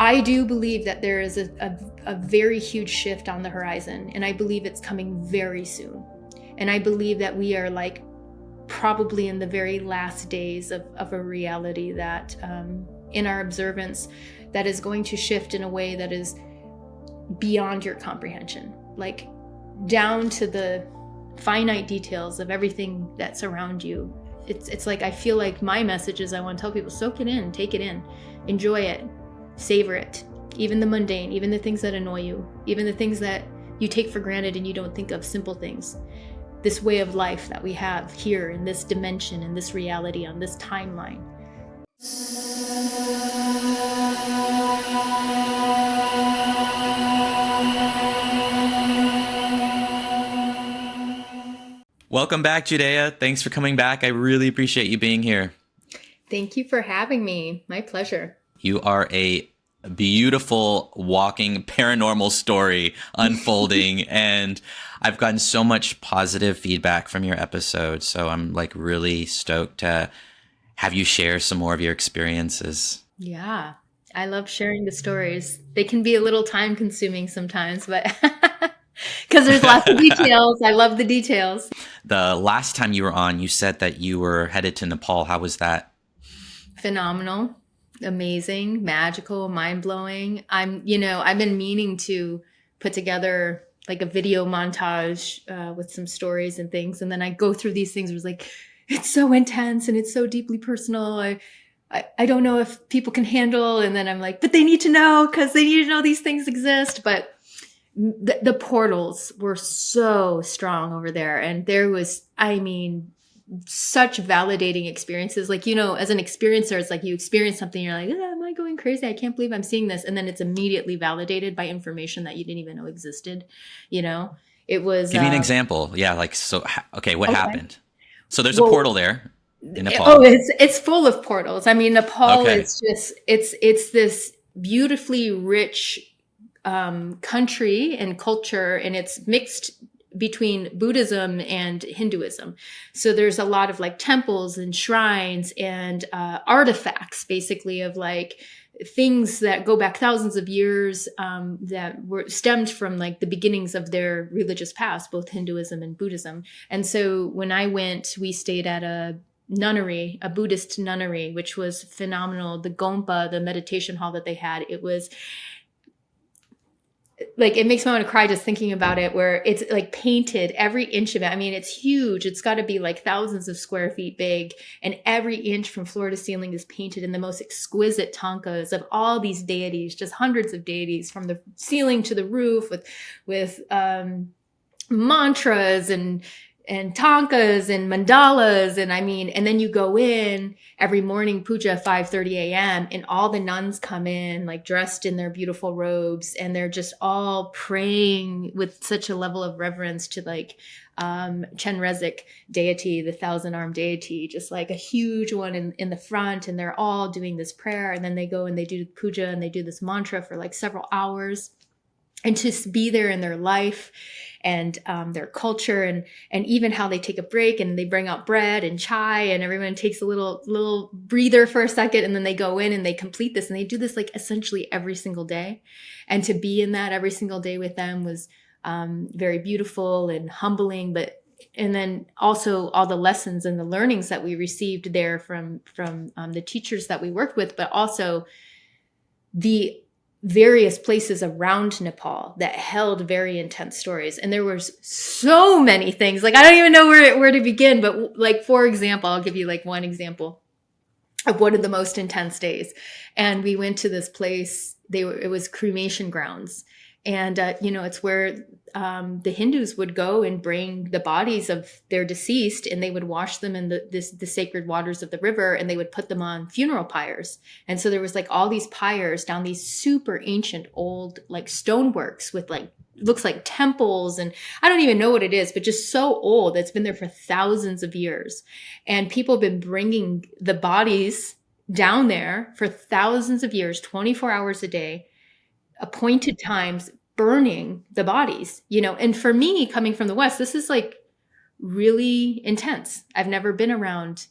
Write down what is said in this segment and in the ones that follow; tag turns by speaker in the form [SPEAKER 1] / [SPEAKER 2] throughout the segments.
[SPEAKER 1] I do believe that there is a very huge shift on the horizon, and I believe it's coming very soon. And I believe that we are like probably in the very last days of a reality that in our observance that is going to shift in a way that is beyond your comprehension, like down to the finite details of everything that's around you. It's like, I feel like my message is I want to tell people, soak it in, take it in, enjoy it, savor it, even the mundane, even the things that annoy you, even the things that you take for granted and you don't think of, simple things. This way of life that we have here in this dimension, in this reality, on this timeline.
[SPEAKER 2] Welcome back, Judea. Thanks for coming back. I really appreciate you being here.
[SPEAKER 1] Thank you for having me. My pleasure.
[SPEAKER 2] You are a beautiful walking paranormal story unfolding, and I've gotten so much positive feedback from your episode. So I'm like really stoked to have you share some more of your experiences.
[SPEAKER 1] Yeah, I love sharing the stories. They can be a little time consuming sometimes, but because there's lots of details. I love the details.
[SPEAKER 2] The last time you were on, you said that you were headed to Nepal. How was that?
[SPEAKER 1] Phenomenal, amazing, magical, mind-blowing. I've been meaning to put together like a video montage with some stories and things. And then I go through these things. It was like, it's so intense and it's so deeply personal. I don't know if people can handle. And then I'm like, but they need to know, because they need to know these things exist. But the portals were so strong over there. And there was, such validating experiences. Like, as an experiencer, it's like you experience something, you're like, am I going crazy? I can't believe I'm seeing this. And then it's immediately validated by information that you didn't even know existed. It was.
[SPEAKER 2] Give me an example. Yeah. Like, so, okay. What happened? So there's a portal there in Nepal.
[SPEAKER 1] Oh, it's full of portals. I mean, Nepal is just, it's this beautifully rich country and culture, and it's mixed between Buddhism and Hinduism. So there's a lot of like temples and shrines and artifacts, basically, of like things that go back thousands of years that were stemmed from like the beginnings of their religious past, both Hinduism and Buddhism. And so when I went, we stayed at a nunnery, a Buddhist nunnery, which was phenomenal. The Gompa, the meditation hall that they had, it was like, it makes me want to cry just thinking about it, where it's like painted every inch of it. I mean, it's huge. It's got to be like thousands of square feet big. And every inch from floor to ceiling is painted in the most exquisite tankas of all these deities, just hundreds of deities from the ceiling to the roof with mantras and tankas and mandalas. And then you go in every morning, puja, 5:30 a.m. and all the nuns come in like dressed in their beautiful robes, and they're just all praying with such a level of reverence to like Chenrezig deity, the 1,000-armed deity, just like a huge one in the front. And they're all doing this prayer. And then they go and they do puja and they do this mantra for like several hours. And to be there in their life and their culture, and even how they take a break and they bring out bread and chai, and everyone takes a little breather for a second, and then they go in and they complete this, and they do this like essentially every single day. And to be in that every single day with them was very beautiful and humbling. And then also all the lessons and the learnings that we received there from the teachers that we worked with, but also the various places around Nepal that held very intense stories. And there were so many things. Like, I don't even know where to begin, but like, for example, I'll give you like one example of one of the most intense days. And we went to this place, it was cremation grounds. And, it's where the Hindus would go and bring the bodies of their deceased, and they would wash them in the sacred waters of the river, and they would put them on funeral pyres. And so there was like all these pyres down these super ancient old like stoneworks with like, looks like temples. And I don't even know what it is, but just so old. It's been there for thousands of years. And people have been bringing the bodies down there for thousands of years, 24 hours a day, appointed times, burning the bodies, and for me, coming from the West, this is like really intense. I've never been around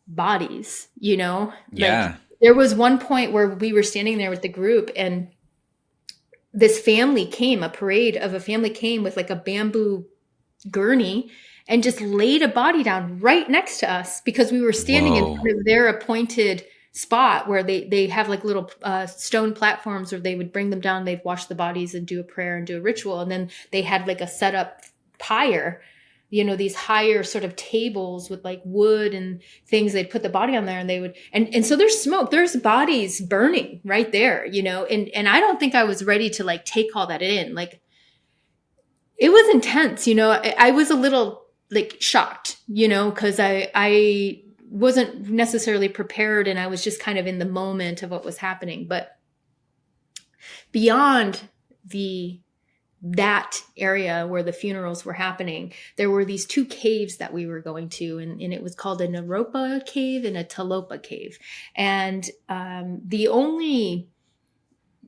[SPEAKER 1] bodies,
[SPEAKER 2] Yeah.
[SPEAKER 1] like There was one point where we were standing there with the group, and this family came, a parade of a family came with like a bamboo gurney and just laid a body down right next to us because we were standing in
[SPEAKER 2] Whoa.
[SPEAKER 1] front of their appointed spot where they have like little stone platforms where they would bring them down, they'd wash the bodies and do a prayer and do a ritual, and then they had like a set up pyre, these higher sort of tables with like wood and things. They'd put the body on there, and they would, and so there's smoke, there's bodies burning right there, and I don't think I was ready to like take all that in. Like, it was intense, I was a little like shocked, because I wasn't necessarily prepared, and I was just kind of in the moment of what was happening. But beyond that area where the funerals were happening, there were these two caves that we were going to, and it was called a Naropa cave and a Talopa cave. And the only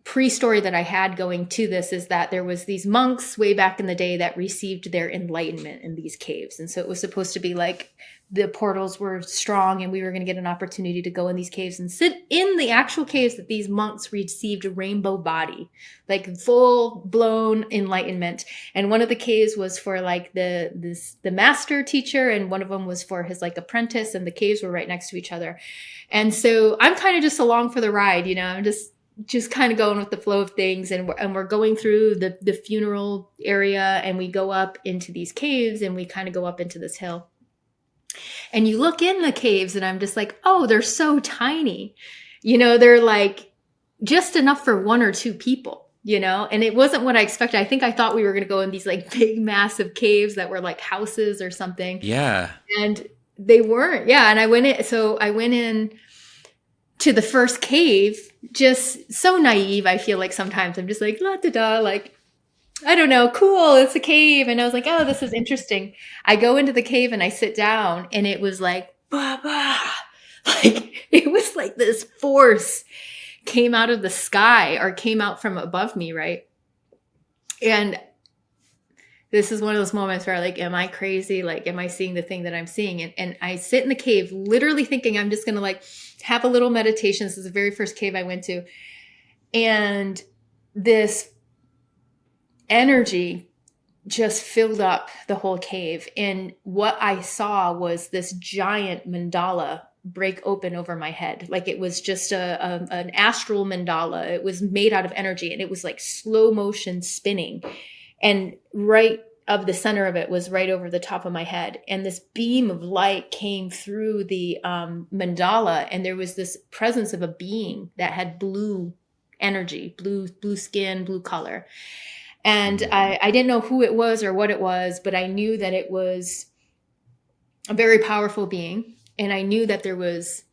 [SPEAKER 1] pre-story that I had going to this is that there was these monks way back in the day that received their enlightenment in these caves. And so it was supposed to be like the portals were strong, and we were going to get an opportunity to go in these caves and sit in the actual caves that these monks received a rainbow body, like full blown enlightenment. And one of the caves was for like the master teacher, and one of them was for his like apprentice, and the caves were right next to each other. And so I'm kind of just along for the ride, I'm just kind of going with the flow of things, and we're going through the funeral area, and we go up into these caves, and we kind of go up into this hill, and you look in the caves, and I'm just like, oh, they're so tiny, they're like just enough for one or two people, and it wasn't what I expected. I think I thought we were going to go in these like big massive caves that were like houses or something.
[SPEAKER 2] Yeah.
[SPEAKER 1] And they weren't. Yeah. And I went in to the first cave, just so naive. I feel like sometimes I'm just like, la da da, like, I don't know, cool, it's a cave. And I was like, oh, this is interesting. I go into the cave and I sit down, and it was like, bah, bah. Like, it was like this force came out of the sky, or came out from above me, right? And this is one of those moments where like, am I crazy? Like, am I seeing the thing that I'm seeing? And I sit in the cave literally thinking I'm just going to like have a little meditation. This is the very first cave I went to. And this energy just filled up the whole cave. And what I saw was this giant mandala break open over my head. Like, it was just an astral mandala. It was made out of energy, and it was like slow motion spinning. And right of the center of it was right over the top of my head. And this beam of light came through the mandala, and there was this presence of a being that had blue energy, blue skin, blue color. And I didn't know who it was or what it was, but I knew that it was a very powerful being. And I knew that there was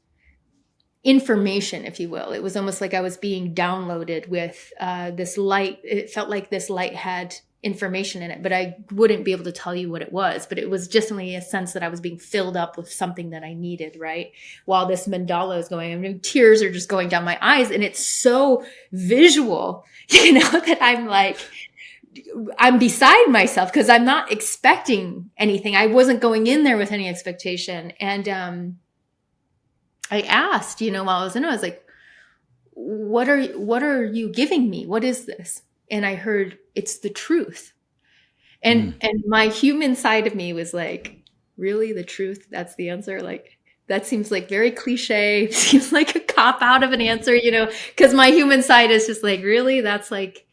[SPEAKER 1] information, if you will. It was almost like I was being downloaded with this light. It felt like this light had information in it, but I wouldn't be able to tell you what it was. But it was just only a sense that I was being filled up with something that I needed, right? While this mandala is going, I mean, tears are just going down my eyes, and it's so visual, that I'm like, I'm beside myself because I'm not expecting anything. I wasn't going in there with any expectation. And I asked, while I was in it, I was like, what are you giving me? What is this? And I heard, it's the truth. And my human side of me was like, really, the truth? That's the answer? Like, that seems like very cliche. Seems like a cop out of an answer, because my human side is just like, really? That's like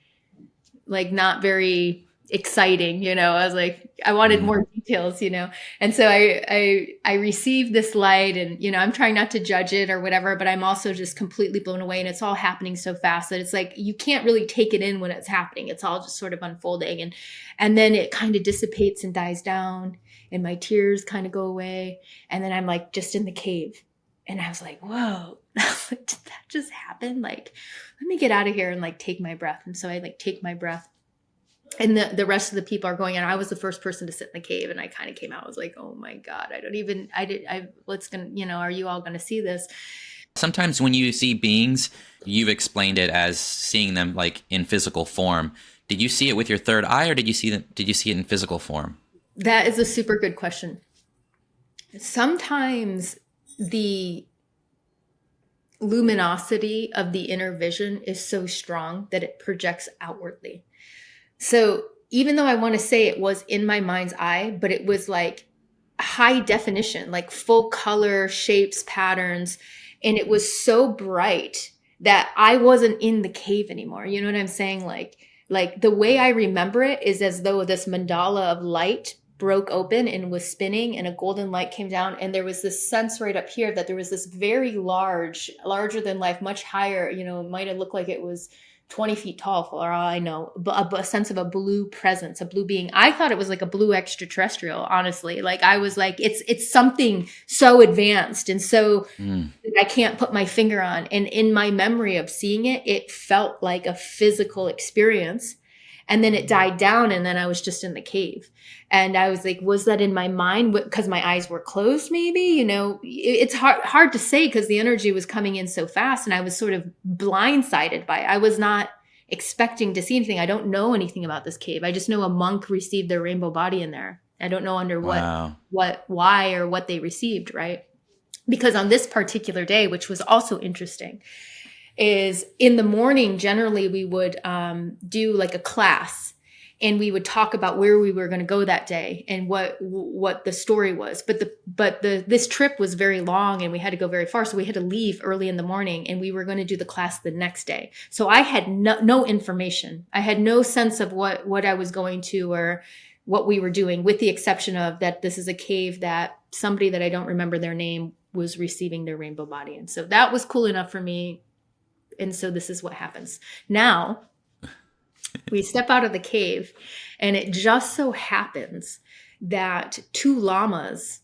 [SPEAKER 1] not very exciting, I was like, I wanted more details, and so I received this light, and I'm trying not to judge it or whatever, but I'm also just completely blown away, and it's all happening so fast that it's like you can't really take it in when it's happening. It's all just sort of unfolding, and then it kind of dissipates and dies down, and my tears kind of go away, and then I'm like just in the cave, and I was like, whoa. I was like, did that just happen? Like, let me get out of here and like take my breath. And so I like take my breath, and the rest of the people are going, and I was the first person to sit in the cave, and I kind of came out. I was like, oh my God, are you all going to see this?
[SPEAKER 2] Sometimes when you see beings, you've explained it as seeing them like in physical form. Did you see it with your third eye, or did you see it in physical form?
[SPEAKER 1] That is a super good question. Sometimes the luminosity of the inner vision is so strong that it projects outwardly. So even though I want to say it was in my mind's eye, but it was like high definition, like full color, shapes, patterns. And it was so bright that I wasn't in the cave anymore. You know what I'm saying? Like the way I remember it is as though this mandala of light broke open and was spinning and a golden light came down. And there was this sense right up here that there was this very larger than life, much higher, you know, it might have looked like it was 20 feet tall for all I know, a sense of a blue presence, a blue being. I thought it was like a blue extraterrestrial, honestly. Like I was like, it's something so advanced and so I can't put my finger on. And in my memory of seeing it, it felt like a physical experience. And then it died down and then I was just in the cave. And I was like, was that in my mind? Because my eyes were closed, maybe, you know, it's hard to say because the energy was coming in so fast and I was sort of blindsided by it. I was not expecting to see anything. I don't know anything about this cave. I just know a monk received their rainbow body in there. I don't know under why or what they received, right? Because on this particular day, which was also interesting, is in the morning, generally we would do like a class and we would talk about where we were going to go that day and what the story was. But this trip was very long and we had to go very far. So we had to leave early in the morning and we were going to do the class the next day. So I had no information. I had no sense of what I was going to or what we were doing, with the exception of that this is a cave that somebody that I don't remember their name was receiving their rainbow body. And so that was cool enough for me. And so this is what happens. Now we step out of the cave and it just so happens that 2 llamas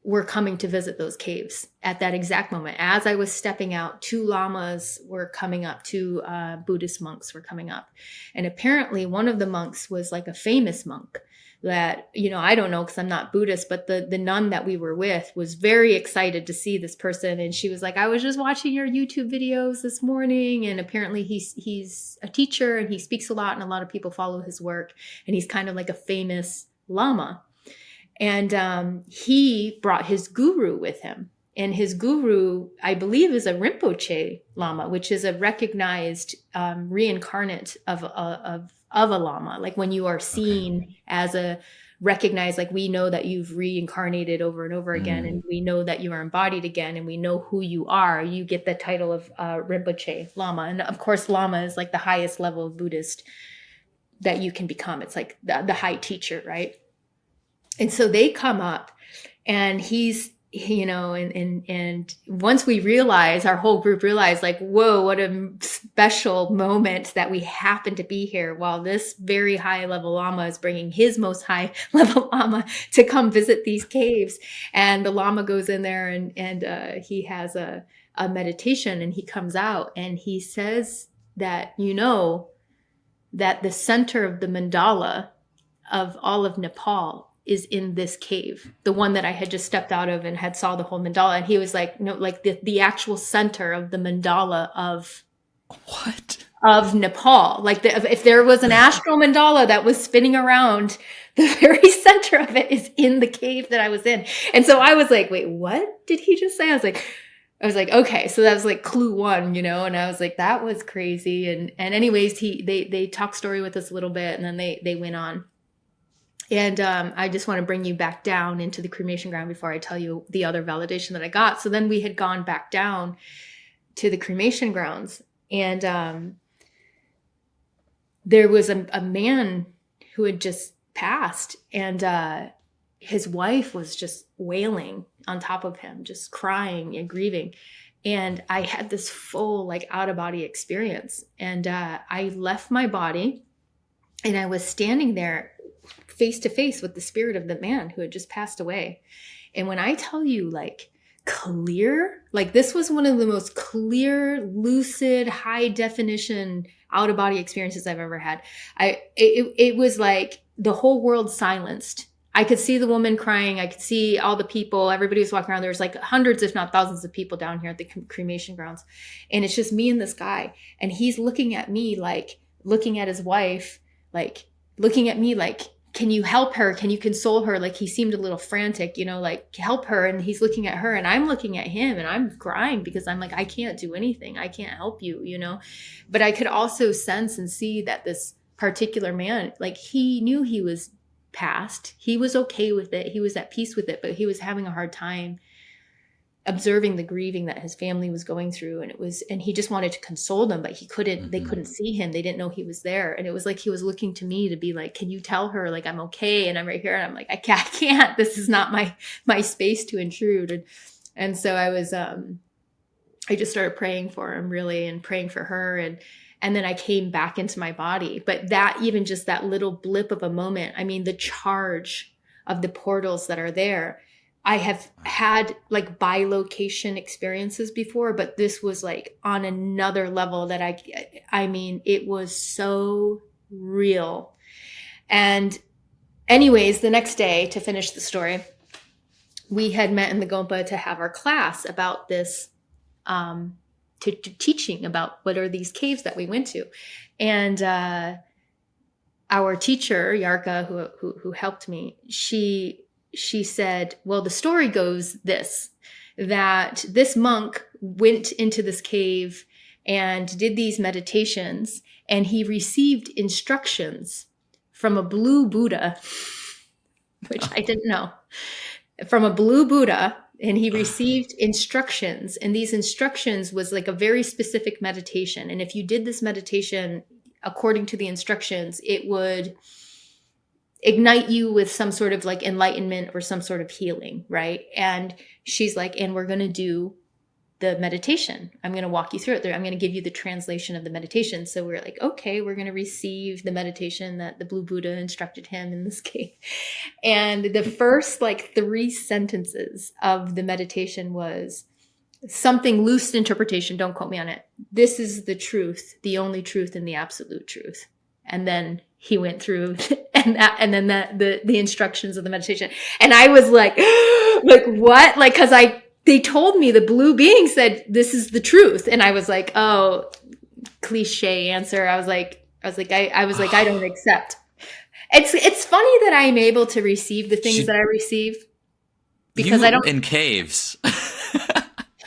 [SPEAKER 1] were coming to visit those caves at that exact moment. As I was stepping out, 2 llamas were coming up, 2 Buddhist monks were coming up. And apparently one of the monks was like a famous monk that, you know, I don't know because I'm not Buddhist, but the nun that we were with was very excited to see this person. And she was like, I was just watching your YouTube videos this morning. And apparently he's a teacher and he speaks a lot and a lot of people follow his work. And he's kind of like a famous lama. And he brought his guru with him. And his guru, I believe, is a Rinpoche Lama, which is a recognized reincarnate of a Lama. Like when you are seen as a recognized, like we know that you've reincarnated over and over again, and we know that you are embodied again, and we know who you are. You get the title of Rinpoche Lama. And of course, Lama is like the highest level of Buddhist that you can become. It's like the high teacher, right? And so they come up and he's, you know, and once we realize, our whole group realized like, whoa, what a special moment that we happen to be here while this very high level Lama is bringing his most high level Lama to come visit these caves. And the Lama goes in there and he has a meditation and he comes out and he says that, you know, that the center of the mandala of all of Nepal is in this cave, the one that I had just stepped out of and had saw the whole mandala. And he was like, no, like the actual center of the mandala of Nepal. Like if there was an astral mandala that was spinning around, the very center of it is in the cave that I was in. And so I was like, wait, what did he just say? I was like, okay, so that was like clue 1, you know? And I was like, that was crazy. And anyways, they talked story with us a little bit and then they went on. And I just want to bring you back down into the cremation ground before I tell you the other validation that I got. So then we had gone back down to the cremation grounds. And there was a man who had just passed. And his wife was just wailing on top of him, just crying and grieving. And I had this full like out-of-body experience. And I left my body and I was standing there face to face with the spirit of the man who had just passed away. And when I tell you like clear, like this was one of the most clear, lucid, high definition out of body experiences I've ever had. It was like the whole world silenced. I could see the woman crying. I could see all the people, everybody was walking around. There was like hundreds, if not thousands of people down here at the cremation grounds. And it's just me and this guy. And he's looking at me, like looking at his wife, like looking at me like, can you help her? Can you console her? Like he seemed a little frantic, like help her. And he's looking at her and I'm looking at him and I'm crying because I'm like, I can't do anything. I can't help you. But I could also sense and see that this particular man, like he knew he was past. He was okay with it. He was at peace with it, but he was having a hard time observing the grieving that his family was going through. And he just wanted to console them, but he couldn't, they couldn't see him. They didn't know he was there. And it was like, he was looking to me to be like, can you tell her like, I'm okay. And I'm right here. And I'm like, I can't, this is not my space to intrude. And so I was, I just started praying for him really and praying for her. And then I came back into my body. But that, even just that little blip of a moment, I mean, the charge of the portals that are there, I have had like bilocation experiences before, but this was like on another level that I mean, it was so real. And anyways, the next day, to finish the story, we had met in the Gompa to have our class about this, to teaching about what are these caves that we went to. And our teacher, Yarka, who helped me, she said, well, the story goes that this monk went into this cave and did these meditations, and he received instructions from a blue Buddha, which I didn't know, from a blue Buddha, and he received instructions. And these instructions was like a very specific meditation. And if you did this meditation according to the instructions, it would ignite you with some sort of like enlightenment or some sort of healing, right? And she's like, and we're going to do the meditation. I'm going to walk you through it. I'm going to give you the translation of the meditation. So we're like, okay, we're going to receive the meditation that the blue Buddha instructed him in this cave. And the first like 3 sentences of the meditation was something loose interpretation. Don't quote me on it. This is the truth, the only truth and the absolute truth. And then he went through and then the instructions of the meditation. And I was like, like what? Like, cause they told me, the blue being said, this is the truth. And I was like, oh, cliche answer. I was like, I don't accept. It's funny that I'm able to receive the things that I receive because I don't
[SPEAKER 2] in caves.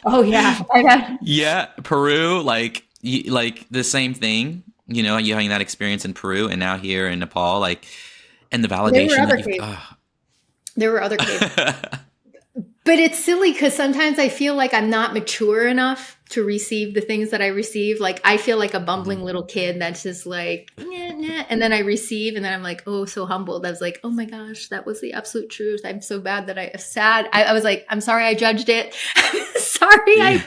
[SPEAKER 1] Oh yeah.
[SPEAKER 2] Yeah. Peru, like the same thing. You having that experience in Peru and now here in Nepal, like, and the validation
[SPEAKER 1] there were other caves. But it's silly because sometimes I feel like I'm not mature enough to receive the things that I receive. Like I feel like a bumbling little kid that's just like, nah, nah. And then I receive and then I'm like, oh, so humbled. I was like, oh my gosh, that was the absolute truth. I'm so bad that I was like, I'm sorry I judged it. Sorry
[SPEAKER 2] Yeah.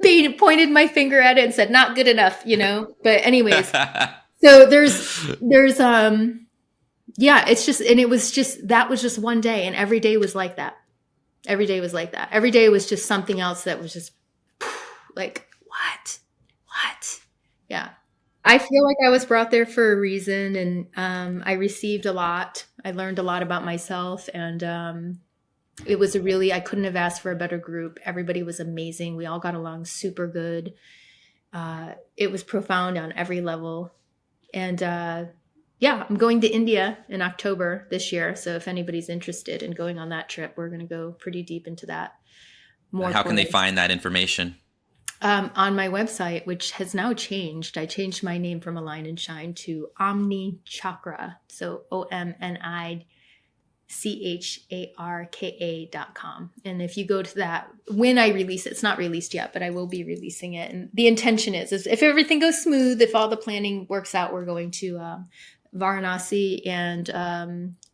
[SPEAKER 1] I pointed my finger at it and said, not good enough, But anyways, so there's yeah, it's just, and it was just, that was just one day and every day was like that. Every day was like that. Every day was just something else that was just like, what? Yeah. I feel like I was brought there for a reason and I received a lot. I learned a lot about myself and it was I couldn't have asked for a better group. Everybody was amazing. We all got along super good. It was profound on every level. And yeah, I'm going to India in October this year. So if anybody's interested in going on that trip, we're going to go pretty deep into that.
[SPEAKER 2] How can they find that information?
[SPEAKER 1] On my website, which has now changed. I changed my name from Align and Shine to Omni Chakra. So OMNICHARKA.com. And if you go to that, when I release it, it's not released yet, but I will be releasing it. And the intention is if everything goes smooth, if all the planning works out, we're going to Varanasi and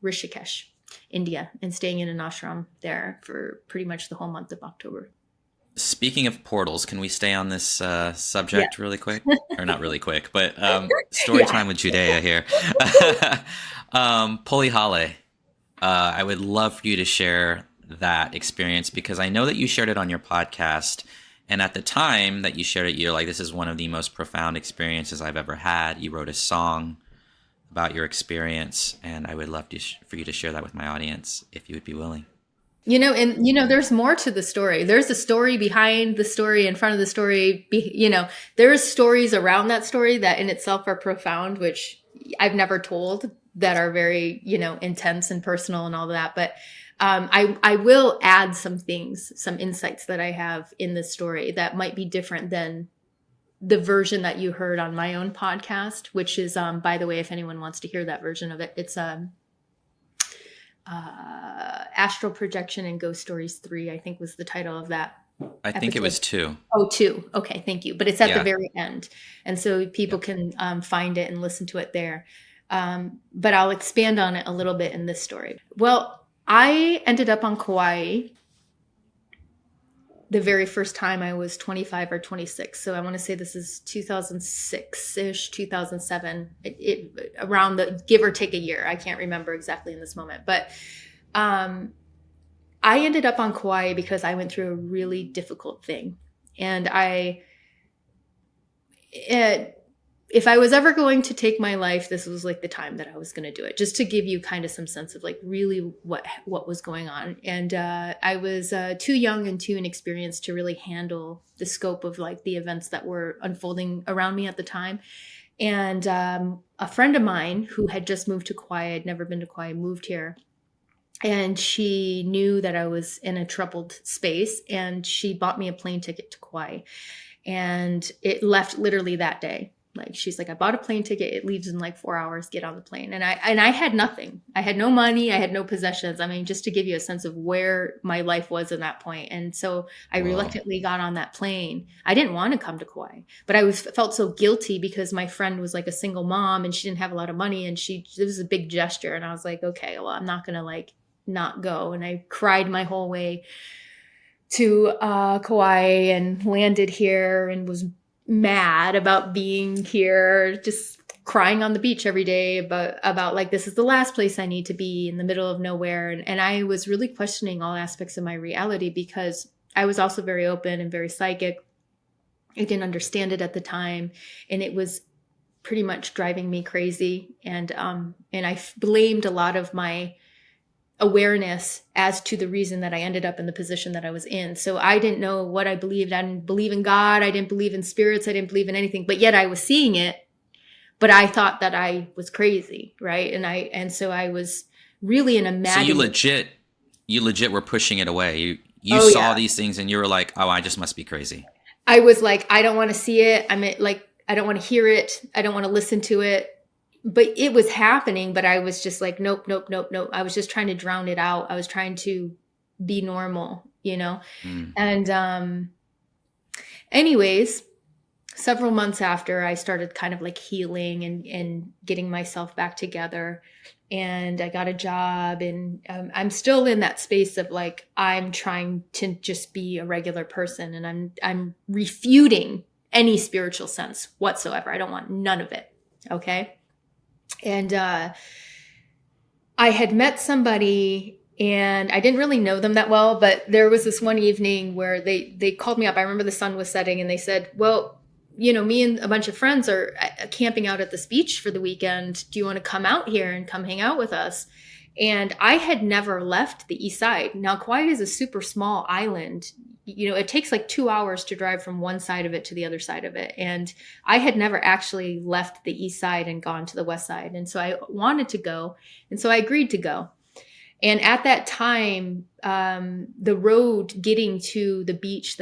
[SPEAKER 1] Rishikesh, India, and staying in an ashram there for pretty much the whole month of October.
[SPEAKER 2] Speaking of portals, can we stay on this subject really quick? Or not really quick, but story time with Judea here. Puli Hale. I would love for you to share that experience because I know that you shared it on your podcast. And at the time that you shared it, you're like, this is one of the most profound experiences I've ever had. You wrote a song about your experience. And I would love for you to share that with my audience if you would be willing.
[SPEAKER 1] There's more to the story. There's a story behind the story, in front of the story. There's stories around that story that in itself are profound, which I've never told. that are very, intense and personal and all of that. But I will add some things, some insights that I have in this story that might be different than the version that you heard on my own podcast, which is, by the way, if anyone wants to hear that version of it, it's Astral Projection and Ghost Stories 3, I think was the title of that
[SPEAKER 2] I think it
[SPEAKER 1] episode.
[SPEAKER 2] was 2.
[SPEAKER 1] Oh, 2. Okay, thank you. But it's at the
[SPEAKER 2] Yeah.
[SPEAKER 1] very end. And so people
[SPEAKER 2] Yeah.
[SPEAKER 1] can find it and listen to it there. But I'll expand on it a little bit in this story. Well, I ended up on Kauai the very first time I was 25 or 26. So I want to say this is 2006-ish, 2007, around the give or take a year. I can't remember exactly in this moment. But I ended up on Kauai because I went through a really difficult thing. And if I was ever going to take my life, this was like the time that I was going to do it, just to give you kind of some sense of like really what was going on. And I was too young and too inexperienced to really handle the scope of like the events that were unfolding around me at the time. And a friend of mine who had just moved to Kauai, I'd never been to Kauai, moved here. And she knew that I was in a troubled space, and she bought me a plane ticket to Kauai. And it left literally that day. Like, she's like, I bought a plane ticket. It leaves in like 4 hours. Get on the plane. And I had nothing. I had no money. I had no possessions. I mean, just to give you a sense of where my life was in that point. And so I
[SPEAKER 2] Whoa.
[SPEAKER 1] reluctantly got on that plane. I didn't want to come to Kauai, but I felt so guilty because my friend was like a single mom and she didn't have a lot of money, and it was a big gesture. And I was like, okay, well, I'm not going to like not go. And I cried my whole way to Kauai and landed here and was mad about being here, just crying on the beach every day about like, this is the last place I need to be, in the middle of nowhere. And I was really questioning all aspects of my reality because I was also very open and very psychic. I didn't understand it at the time, and it was pretty much driving me crazy. And I blamed a lot of my awareness as to the reason that I ended up in the position that I was in. So I didn't know what I believed. I didn't believe in God. I didn't believe in spirits. I didn't believe in anything, but yet I was seeing it, but I thought that I was crazy. Right. And so I was really in a mad.
[SPEAKER 2] So you legit were pushing it away. You
[SPEAKER 1] Oh,
[SPEAKER 2] saw
[SPEAKER 1] yeah.
[SPEAKER 2] these things and you were like, oh, I just must be crazy.
[SPEAKER 1] I was like, I don't want to see it. I don't want to hear it. I don't want to listen to it. But it was happening, but I was just like, nope, nope, nope, nope. I was just trying to drown it out. I was trying to be normal, And anyways, several months after, I started kind of like healing and getting myself back together. And I got a job, and I'm still in that space of like, I'm trying to just be a regular person, and I'm refuting any spiritual sense whatsoever. I don't want none of it. Okay. And I had met somebody, and I didn't really know them that well, but there was this one evening where they called me up. I remember the sun was setting, and they said, well, me and a bunch of friends are camping out at this beach for the weekend. Do you want to come out here and come hang out with us? And I had never left the east side. Now, Kauai is a super small island. It takes like 2 hours to drive from one side of it to the other side of it. And I had never actually left the east side and gone to the west side. And so I wanted to go. And so I agreed to go. And at that time, the road getting to the beach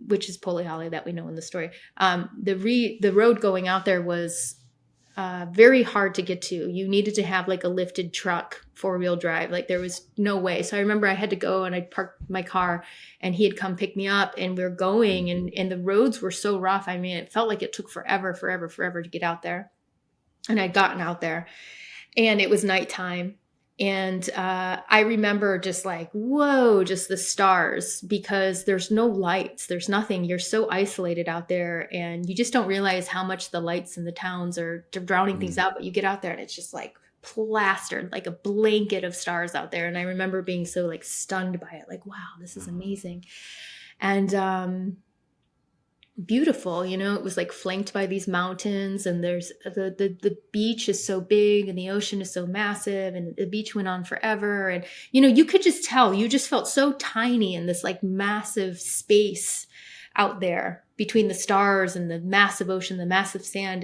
[SPEAKER 1] which is Polihale that we know in the story, the road going out there was very hard to get to. You needed to have like a lifted truck, 4-wheel drive. Like, there was no way. So I remember I had to go, and I parked my car, and he had come pick me up, and we were going, and the roads were so rough. I mean, it felt like it took forever to get out there. And I'd gotten out there, and it was nighttime. And I remember just like, whoa, just the stars, because there's no lights, there's nothing. You're so isolated out there, and you just don't realize how much the lights in the towns are drowning things out. But you get out there, and it's just like plastered, like a blanket of stars out there. And I remember being so like stunned by it, like, wow, this is amazing. And beautiful, it was like flanked by these mountains, and there's the beach is so big, and the ocean is so massive, and the beach went on forever. And you could just tell, you just felt so tiny in this like massive space out there, between the stars and the massive ocean, the massive sand.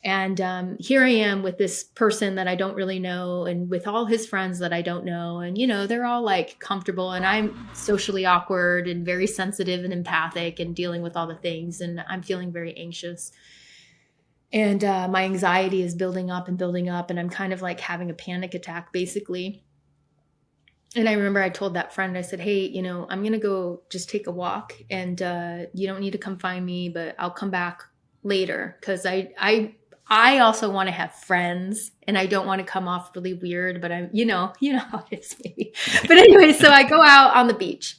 [SPEAKER 1] And here I am with this person that I don't really know, and with all his friends that I don't know. And, they're all like comfortable, and I'm socially awkward and very sensitive and empathic and dealing with all the things. And I'm feeling very anxious. And my anxiety is building up and building up. And I'm kind of like having a panic attack, basically. And I remember I told that friend, I said, hey, I'm going to go just take a walk, and you don't need to come find me, but I'll come back later. Cause I also want to have friends, and I don't want to come off really weird, but I'm, how it is maybe. But anyway, so I go out on the beach.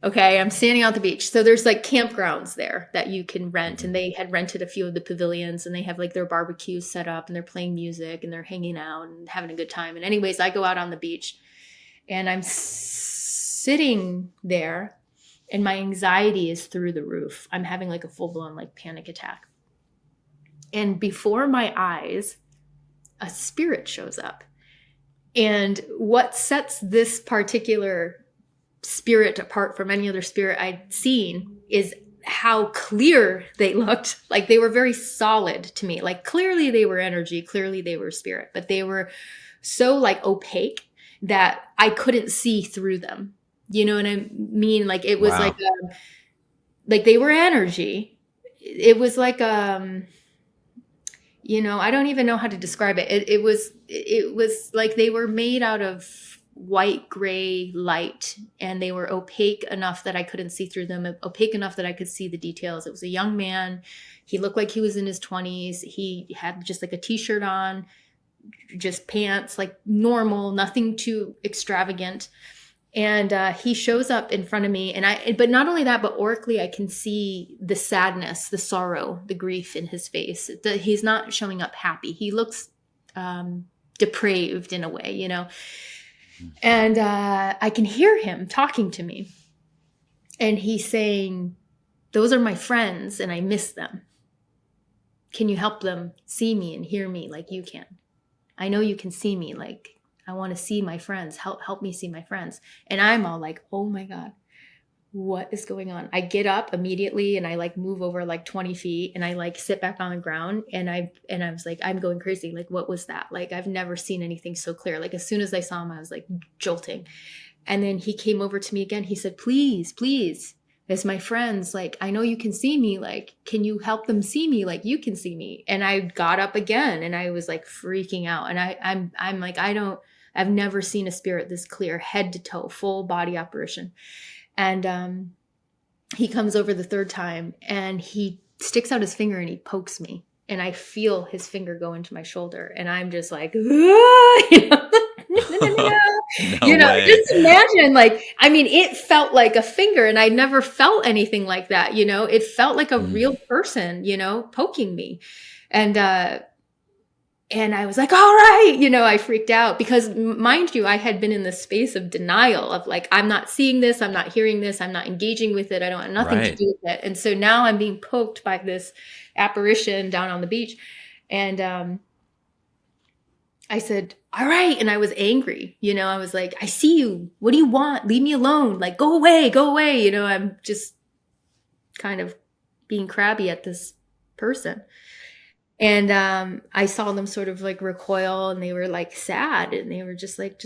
[SPEAKER 1] Okay. I'm standing out the beach. So there's like campgrounds there that you can rent. And they had rented a few of the pavilions, and they have like their barbecues set up, and they're playing music, and they're hanging out and having a good time. And anyways, I go out on the beach. And I'm sitting there, and my anxiety is through the roof. I'm having like a full-blown like panic attack. And before my eyes, a spirit shows up. And what sets this particular spirit apart from any other spirit I'd seen is how clear they looked. Like they were very solid to me. Like clearly they were energy, clearly they were spirit, but they were so like opaque that I couldn't see through them. You know what I mean? Like it was
[SPEAKER 2] Wow.
[SPEAKER 1] like they were energy. It was like, I don't even know how to describe it. It was like they were made out of white, gray light, and they were opaque enough that I couldn't see through them, opaque enough that I could see the details. It was a young man. He looked like he was in his 20s. He had just like a t-shirt on, just pants, like normal, nothing too extravagant. And he shows up in front of me, but not only that, but aurically I can see the sadness, the sorrow, the grief in his face. He's not showing up happy. He looks depraved in a way, And I can hear him talking to me, and he's saying, those are my friends, and I miss them. Can you help them see me and hear me like you can? I know you can see me. Like, I want to see my friends. Help me see my friends. And I'm all like, oh my God, what is going on? I get up immediately, and I like move over like 20 feet, and I like sit back on the ground, and I was like, I'm going crazy. Like, what was that? Like, I've never seen anything so clear. Like, as soon as I saw him, I was like jolting. And then he came over to me again. He said, please, as my friends, like, I know you can see me. Like, can you help them see me like you can see me? And I got up again, and I was like freaking out. And I'm like, I've never seen a spirit this clear, head to toe, full body apparition. And he comes over the third time, and he sticks out his finger, and he pokes me, and I feel his finger go into my shoulder, and I'm just like,
[SPEAKER 2] No way.
[SPEAKER 1] Just imagine, like, I mean, it felt like a finger, and I never felt anything like that. It felt like a real person, poking me. And I was like, all right, I freaked out because, mind you, I had been in this space of denial of like, I'm not seeing this, I'm not hearing this, I'm not engaging with it, I don't have nothing to do with it. And so now I'm being poked by this apparition down on the beach. And I said, all right. And I was angry. I was like, I see you. What do you want? Leave me alone. Like, go away, go away. I'm just kind of being crabby at this person. And I saw them sort of like recoil, and they were like sad, and they were just like,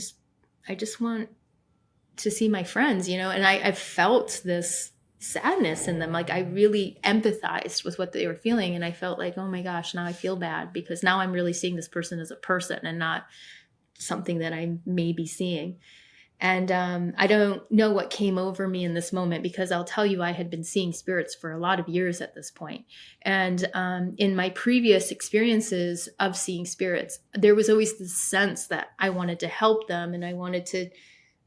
[SPEAKER 1] I just want to see my friends, and I felt this sadness in them. Like, I really empathized with what they were feeling, and I felt like, oh my gosh, now I feel bad because now I'm really seeing this person as a person and not something that I may be seeing. And I don't know what came over me in this moment, because I'll tell you, I had been seeing spirits for a lot of years at this point. And in my previous experiences of seeing spirits, there was always this sense that I wanted to help them, and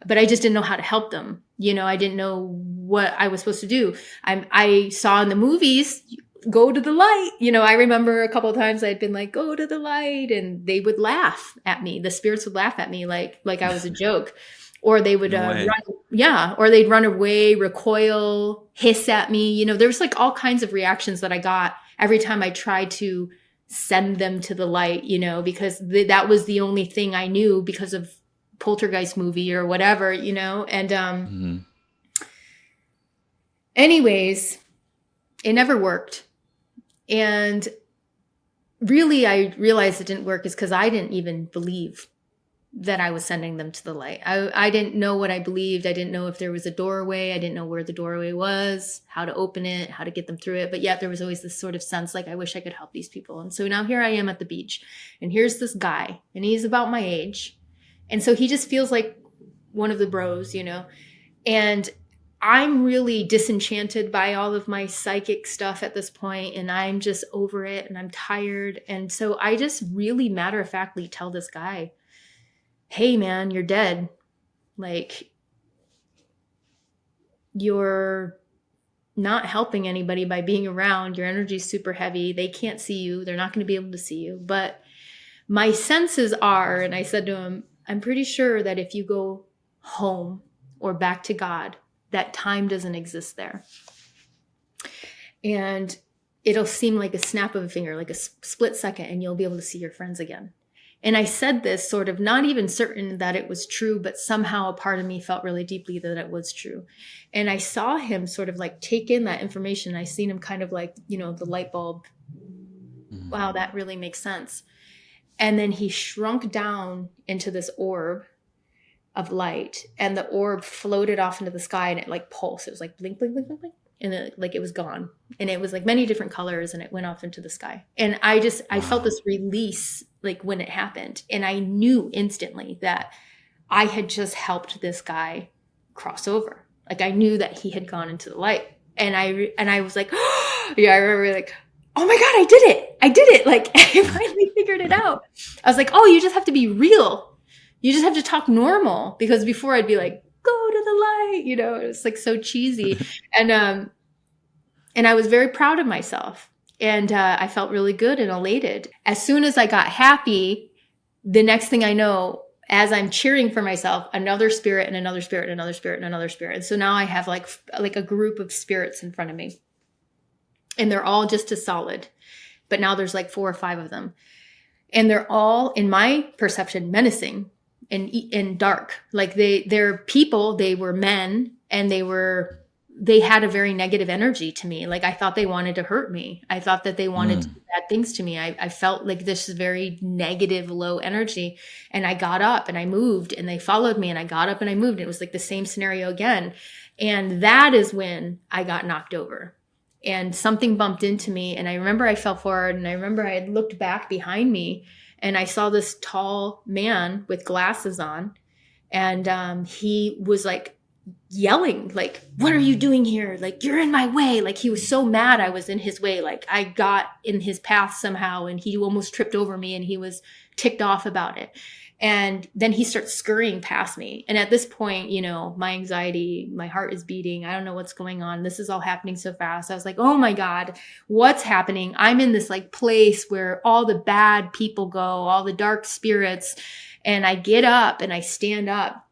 [SPEAKER 1] but I just didn't know how to help them. I didn't know what I was supposed to do. I saw in the movies, go to the light. I remember a couple of times I'd been like, go to the light, and they would laugh at me. The spirits would laugh at me like I was a joke. Or they would or they'd run away, recoil, hiss at me. There was like all kinds of reactions that I got every time I tried to send them to the light, because that was the only thing I knew because of Poltergeist movie or whatever, And anyways, it never worked. And really, I realized it didn't work is because I didn't even believe that I was sending them to the light. I didn't know what I believed. I didn't know if there was a doorway. I didn't know where the doorway was, how to open it, how to get them through it. But yet there was always this sort of sense like, I wish I could help these people. And so now here I am at the beach, and here's this guy, and he's about my age. And so he just feels like one of the bros, you know, and I'm really disenchanted by all of my psychic stuff at this point, and I'm just over it, and I'm tired. And so I just really matter-of-factly tell this guy, hey man, you're dead. Like, you're not helping anybody by being around. Your energy's super heavy. They can't see you. They're not going to be able to see you. But my senses are, and I said to him, I'm pretty sure that if you go home or back to God, that time doesn't exist there. And it'll seem like a snap of a finger, like a split second, and you'll be able to see your friends again. And I said this sort of not even certain that it was true, but somehow a part of me felt really deeply that it was true. And I saw him sort of like take in that information. I seen him kind of like, you know, the light bulb. Wow, that really makes sense. And then he shrunk down into this orb of light, and the orb floated off into the sky, and it like pulsed. It was like blink, blink, blink, blink, blink. And it was gone. And it was like many different colors, and it went off into the sky. And I felt this release like when it happened. And I knew instantly that I had just helped this guy cross over. Like I knew that he had gone into the light. And I was like, yeah, I remember like, oh my God, I did it. I did it. Like I finally figured it out. I was like, oh, you just have to be real. You just have to talk normal. Because before I'd be like, go to the light, you know, it was like so cheesy. And I was very proud of myself. And I felt really good and elated. As soon as I got happy, the next thing I know, as I'm cheering for myself, another spirit and another spirit and another spirit and another spirit. And so now I have like a group of spirits in front of me. And they're all just as solid. But now there's like 4 or 5 of them. And they're all, in my perception, menacing and dark. Like they're people, they were men, and they had a very negative energy to me. Like I thought they wanted to hurt me. I thought that they wanted to do bad things to me. I felt like this is very negative, low energy. And I got up and I moved, and they followed me, and I got up and I moved. It was like the same scenario again. And that is when I got knocked over, and something bumped into me. And I remember I fell forward, and I remember I had looked back behind me, and I saw this tall man with glasses on. And he was like, yelling, like, what are you doing here? Like, you're in my way. Like, he was so mad I was in his way. Like, I got in his path somehow, and he almost tripped over me, and he was ticked off about it. And then he starts scurrying past me. And at this point, you know, my anxiety, my heart is beating. I don't know what's going on. This is all happening so fast. I was like, oh my God, what's happening? I'm in this like place where all the bad people go, all the dark spirits. And I get up and I stand up.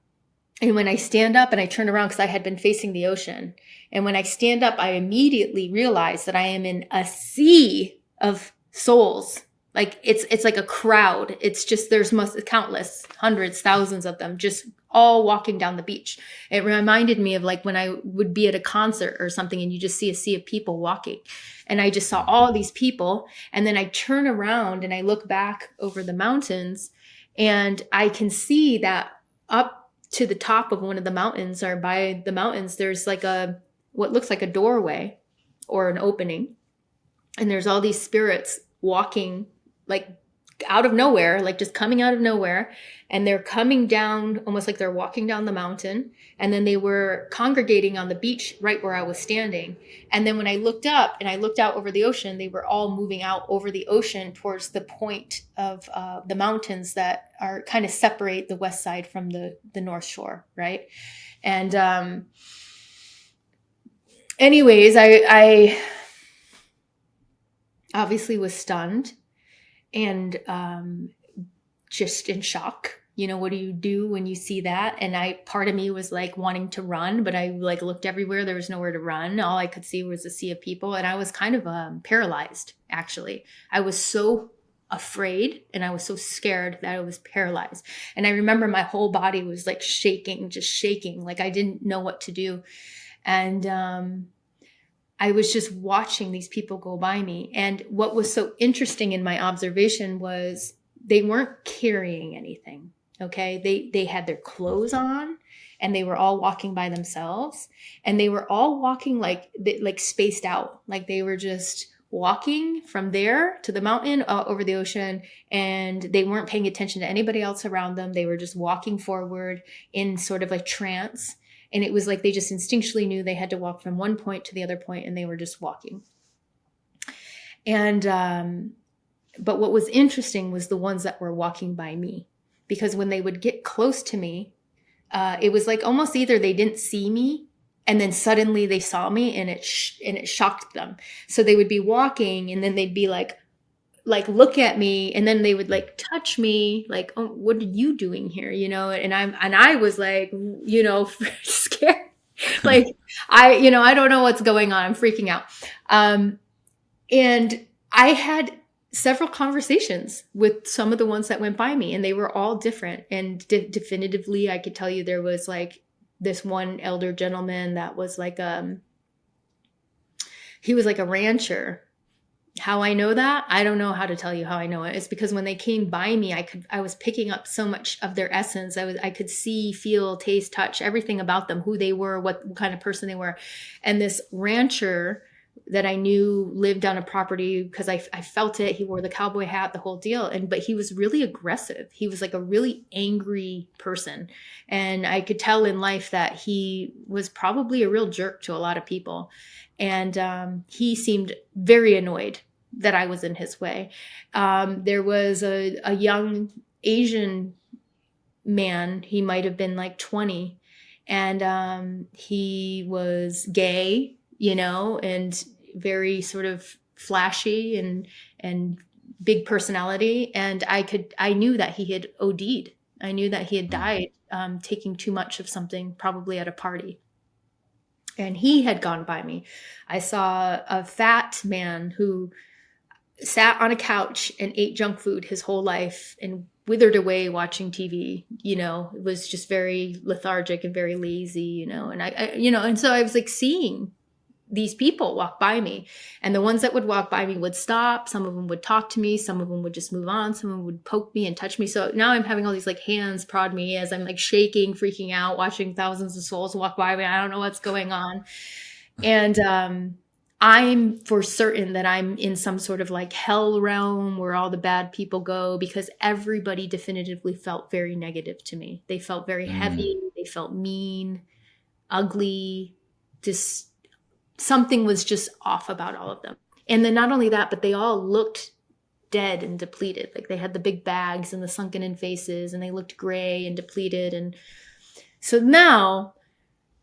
[SPEAKER 1] And when I stand up and I turn around, because I had been facing the ocean, and when I stand up, I immediately realize that I am in a sea of souls. Like it's like a crowd. It's just, there's countless, hundreds, thousands of them just all walking down the beach. It reminded me of like when I would be at a concert or something, and you just see a sea of people walking. And I just saw all these people. And then I turn around and I look back over the mountains, and I can see that up to the top of one of the mountains, or by the mountains, there's like what looks like a doorway or an opening. And there's all these spirits walking like out of nowhere, like just coming out of nowhere. And they're coming down almost like they're walking down the mountain. And then they were congregating on the beach right where I was standing. And then when I looked up and I looked out over the ocean, they were all moving out over the ocean towards the point of the mountains that are kind of separate the west side from the north shore, right? And anyways, I obviously was stunned and just in shock. You know, what do you do when you see that? And part of me was like wanting to run, but I like looked everywhere. There was nowhere to run. All I could see was a sea of people. And I was kind of paralyzed, actually. I was so afraid and I was so scared that I was paralyzed. And I remember my whole body was like shaking, just shaking. Like I didn't know what to do. And I was just watching these people go by me. And what was so interesting in my observation was they weren't carrying anything. Okay. They had their clothes on and they were all walking by themselves, and they were all walking like spaced out. Like they were just walking from there to the mountain, over the ocean, and they weren't paying attention to anybody else around them. They were just walking forward in sort of a trance. And it was like they just instinctually knew they had to walk from one point to the other point, and they were just walking. And, but what was interesting was the ones that were walking by me, because when they would get close to me, it was like almost either they didn't see me and then suddenly they saw me, and it shocked them. So they would be walking and then they'd be like look at me, and then they would like touch me, like, oh, what are you doing here, and I was like, scared, like I don't know what's going on, I'm freaking out. And I had several conversations with some of the ones that went by me, and they were all different. And definitively I could tell you there was like this one elder gentleman that was like he was like a rancher. How I know that? I don't know how to tell you how I know it. It's because when they came by me, I was picking up so much of their essence. I could see, feel, taste, touch, everything about them, who they were, what kind of person they were. And this rancher that I knew lived on a property, because I felt it. He wore the cowboy hat, the whole deal. But he was really aggressive. He was like a really angry person. And I could tell in life that he was probably a real jerk to a lot of people. And he seemed very annoyed that I was in his way. There was a young Asian man. He might have been like 20. And he was gay, and very sort of flashy and big personality. And I knew that he had OD'd. I knew that he had died taking too much of something, probably at a party. And he had gone by me. I saw a fat man who sat on a couch and ate junk food his whole life and withered away watching TV. It was just very lethargic and very lazy, and and so I was like seeing these people walk by me, and the ones that would walk by me would stop. Some of them would talk to me. Some of them would just move on. Some of them would poke me and touch me. So now I'm having all these like hands prod me as I'm like shaking, freaking out, watching thousands of souls walk by me. I don't know what's going on. And I'm for certain that I'm in some sort of like hell realm where all the bad people go, because everybody definitively felt very negative to me. They felt very heavy. They felt mean, ugly, just something was just off about all of them. And then not only that, but they all looked dead and depleted. Like they had the big bags and the sunken in faces, and they looked gray and depleted. And so now,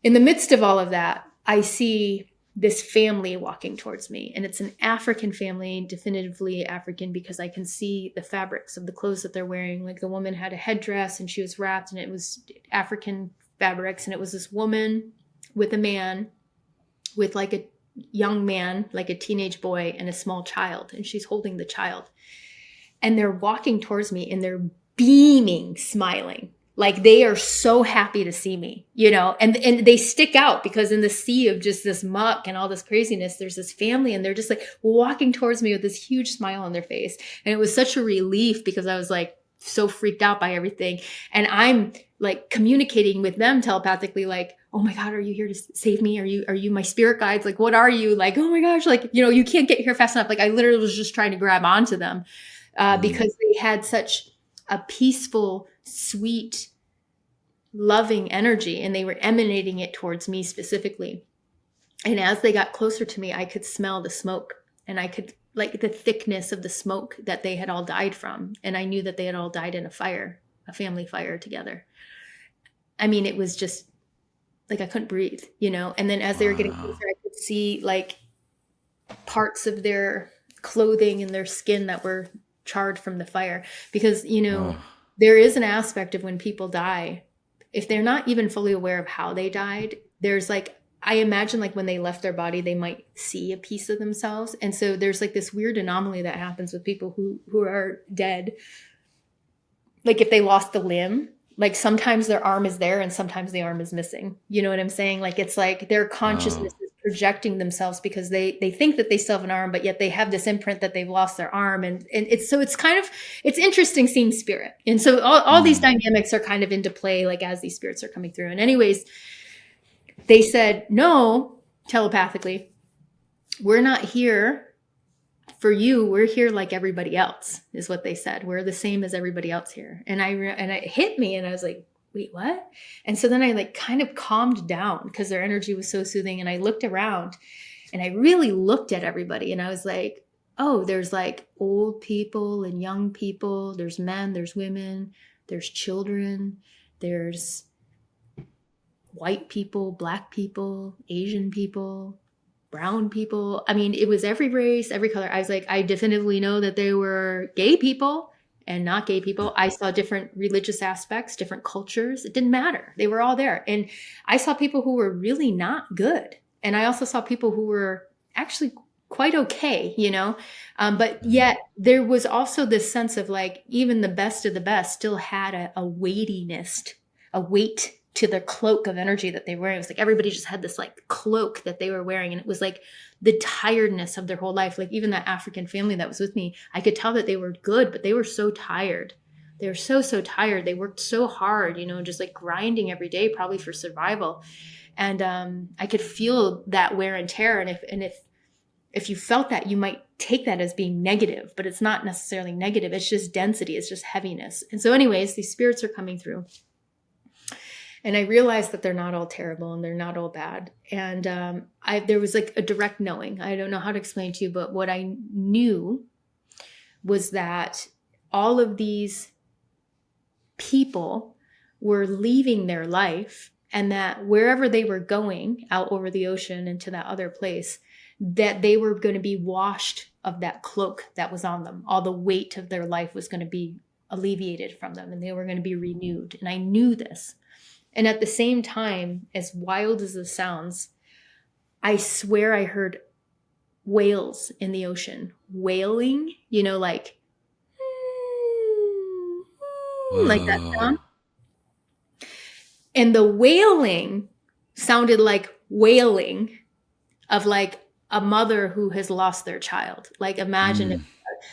[SPEAKER 1] in the midst of all of that, I see this family walking towards me. And it's an African family, definitively African, because I can see the fabrics of the clothes that they're wearing. Like the woman had a headdress and she was wrapped, and it was African fabrics. And it was this woman with a man, with like a young man, like a teenage boy, and a small child. And she's holding the child. And they're walking towards me, and they're beaming, smiling. Like they are so happy to see me, and they stick out, because in the sea of just this muck and all this craziness, there's this family, and they're just like walking towards me with this huge smile on their face. And it was such a relief, because I was like so freaked out by everything. And I'm like communicating with them telepathically, like, oh my God, are you here to save me? Are you my spirit guides? Like, what are you? Like, oh my gosh, like, you can't get here fast enough. Like I literally was just trying to grab onto them because they had such a peaceful, sweet, loving energy, and they were emanating it towards me specifically. And as they got closer to me, I could smell the smoke, and I could like the thickness of the smoke that they had all died from. And I knew that they had all died in a fire, a family fire together. I mean, it was just like I couldn't breathe, And then as they were getting closer, I could see like parts of their clothing and their skin that were charred from the fire. Because, there is an aspect of when people die, if they're not even fully aware of how they died, there's like, I imagine like when they left their body, they might see a piece of themselves. And so there's like this weird anomaly that happens with people who are dead. Like if they lost the limb, like sometimes their arm is there and sometimes the arm is missing. You know what I'm saying? Like it's like their consciousness is projecting themselves because they think that they still have an arm, but yet they have this imprint that they've lost their arm. And it's kind of, it's interesting seeing spirit. And so all these dynamics are kind of into play, like as these spirits are coming through. And anyways, they said, no, telepathically, we're not here for you. We're here like everybody else, is what they said. We're the same as everybody else here. And it hit me, and I was like, wait, what? And so then I like kind of calmed down because their energy was so soothing. And I looked around and I really looked at everybody, and I was like, oh, there's like old people and young people. There's men, there's women, there's children, there's white people, black people, Asian people, brown people. I mean, it was every race, every color. I was like, I definitively know that they were gay people and not gay people. I saw different religious aspects, different cultures. It didn't matter. They were all there. And I saw people who were really not good. And I also saw people who were actually quite okay, you know? But yet there was also this sense of like, even the best of the best still had a weightiness, a weight to the cloak of energy that they were wearing. It was like everybody just had this like cloak that they were wearing. And it was like the tiredness of their whole life. Like even that African family that was with me, I could tell that they were good, but they were so tired. They were so tired. They worked so hard, you know, just like grinding every day, probably for survival. And I could feel that wear and tear. And if you felt that, you might take that as being negative, but it's not necessarily negative. It's just density. It's just heaviness. And so anyways, these spirits are coming through. And I realized that they're not all terrible and they're not all bad. And there was like a direct knowing. I don't know how to explain to you, but what I knew was that all of these people were leaving their life, and that wherever they were going out over the ocean into that other place, that they were going to be washed of that cloak that was on them. All the weight of their life was going to be alleviated from them, and they were going to be renewed. And I knew this. And at the same time, as wild as this sounds, I swear I heard whales in the ocean, wailing, you know, like that sound. And the wailing sounded like wailing of like a mother who has lost their child. Like imagine if,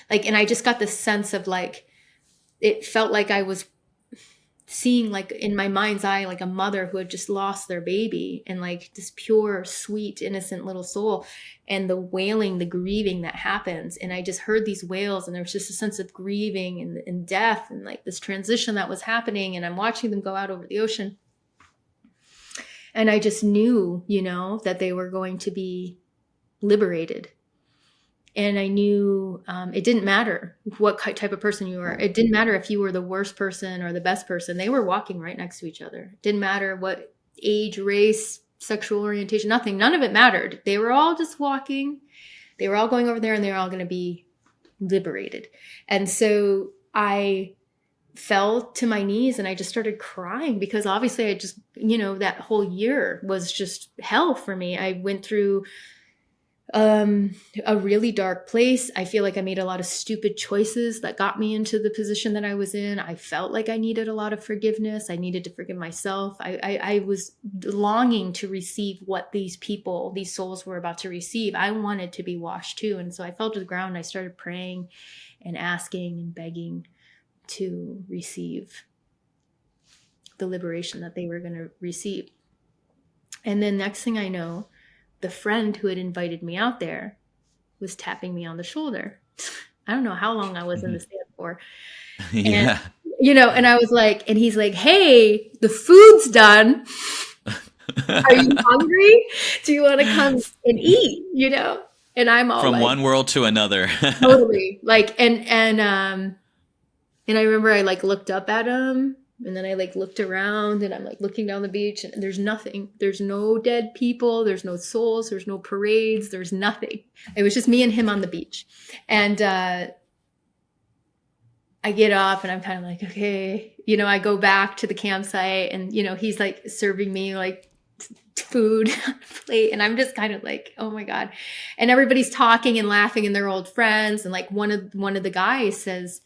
[SPEAKER 1] like, and I just got this sense of like, it felt like I was seeing like in my mind's eye, like a mother who had just lost their baby, and like this pure, sweet, innocent little soul, and the wailing, the grieving that happens. And I just heard these wails, and there was just a sense of grieving and death and like this transition that was happening. And I'm watching them go out over the ocean. And I just knew, you know, that they were going to be liberated. And I knew it didn't matter what type of person you were. It didn't matter if you were the worst person or the best person. They were walking right next to each other. It didn't matter what age, race, sexual orientation, nothing. None of it mattered. They were all just walking. They were all going over there, and they were all going to be liberated. And so I fell to my knees and I just started crying, because obviously I just, you know, that whole year was just hell for me. I went through a really dark place. I feel like I made a lot of stupid choices that got me into the position that I was in. I felt like I needed a lot of forgiveness. I needed to forgive myself. I was longing to receive what these people, these souls were about to receive. I wanted to be washed too. And so I fell to the ground and I started praying and asking and begging to receive the liberation that they were going to receive. And then next thing I know, the friend who had invited me out there was tapping me on the shoulder. I don't know how long I was in the stand for.
[SPEAKER 2] Yeah.
[SPEAKER 1] And, you know, and I was like, and he's like, hey, the food's done. Are you hungry? Do you want to come and eat? You know? And I'm all
[SPEAKER 2] from
[SPEAKER 1] like,
[SPEAKER 2] one world to another.
[SPEAKER 1] totally. Like, and I remember I like looked up at him, and then I like looked around, and I'm like looking down the beach, and there's nothing. There's no dead people. There's no souls. There's no parades. There's nothing. It was just me and him on the beach. And I get off, and I'm kind of like, okay, you know, I go back to the campsite, and, you know, he's like serving me like food on a plate, and I'm just kind of like, oh my God. And everybody's talking and laughing, and they're old friends. And like one of the guys says,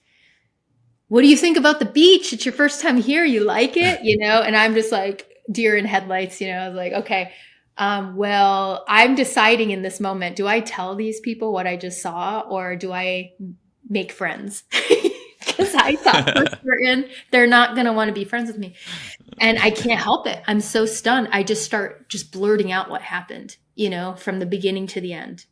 [SPEAKER 1] what do you think about the beach? It's your first time here. You like it, you know? And I'm just like deer in headlights, you know? I was like, okay, Well, I'm deciding in this moment, do I tell these people what I just saw or do I make friends? Because I thought for certain they're not going to want to be friends with me. And I can't help it. I'm so stunned. I just start just blurting out what happened, from the beginning to the end.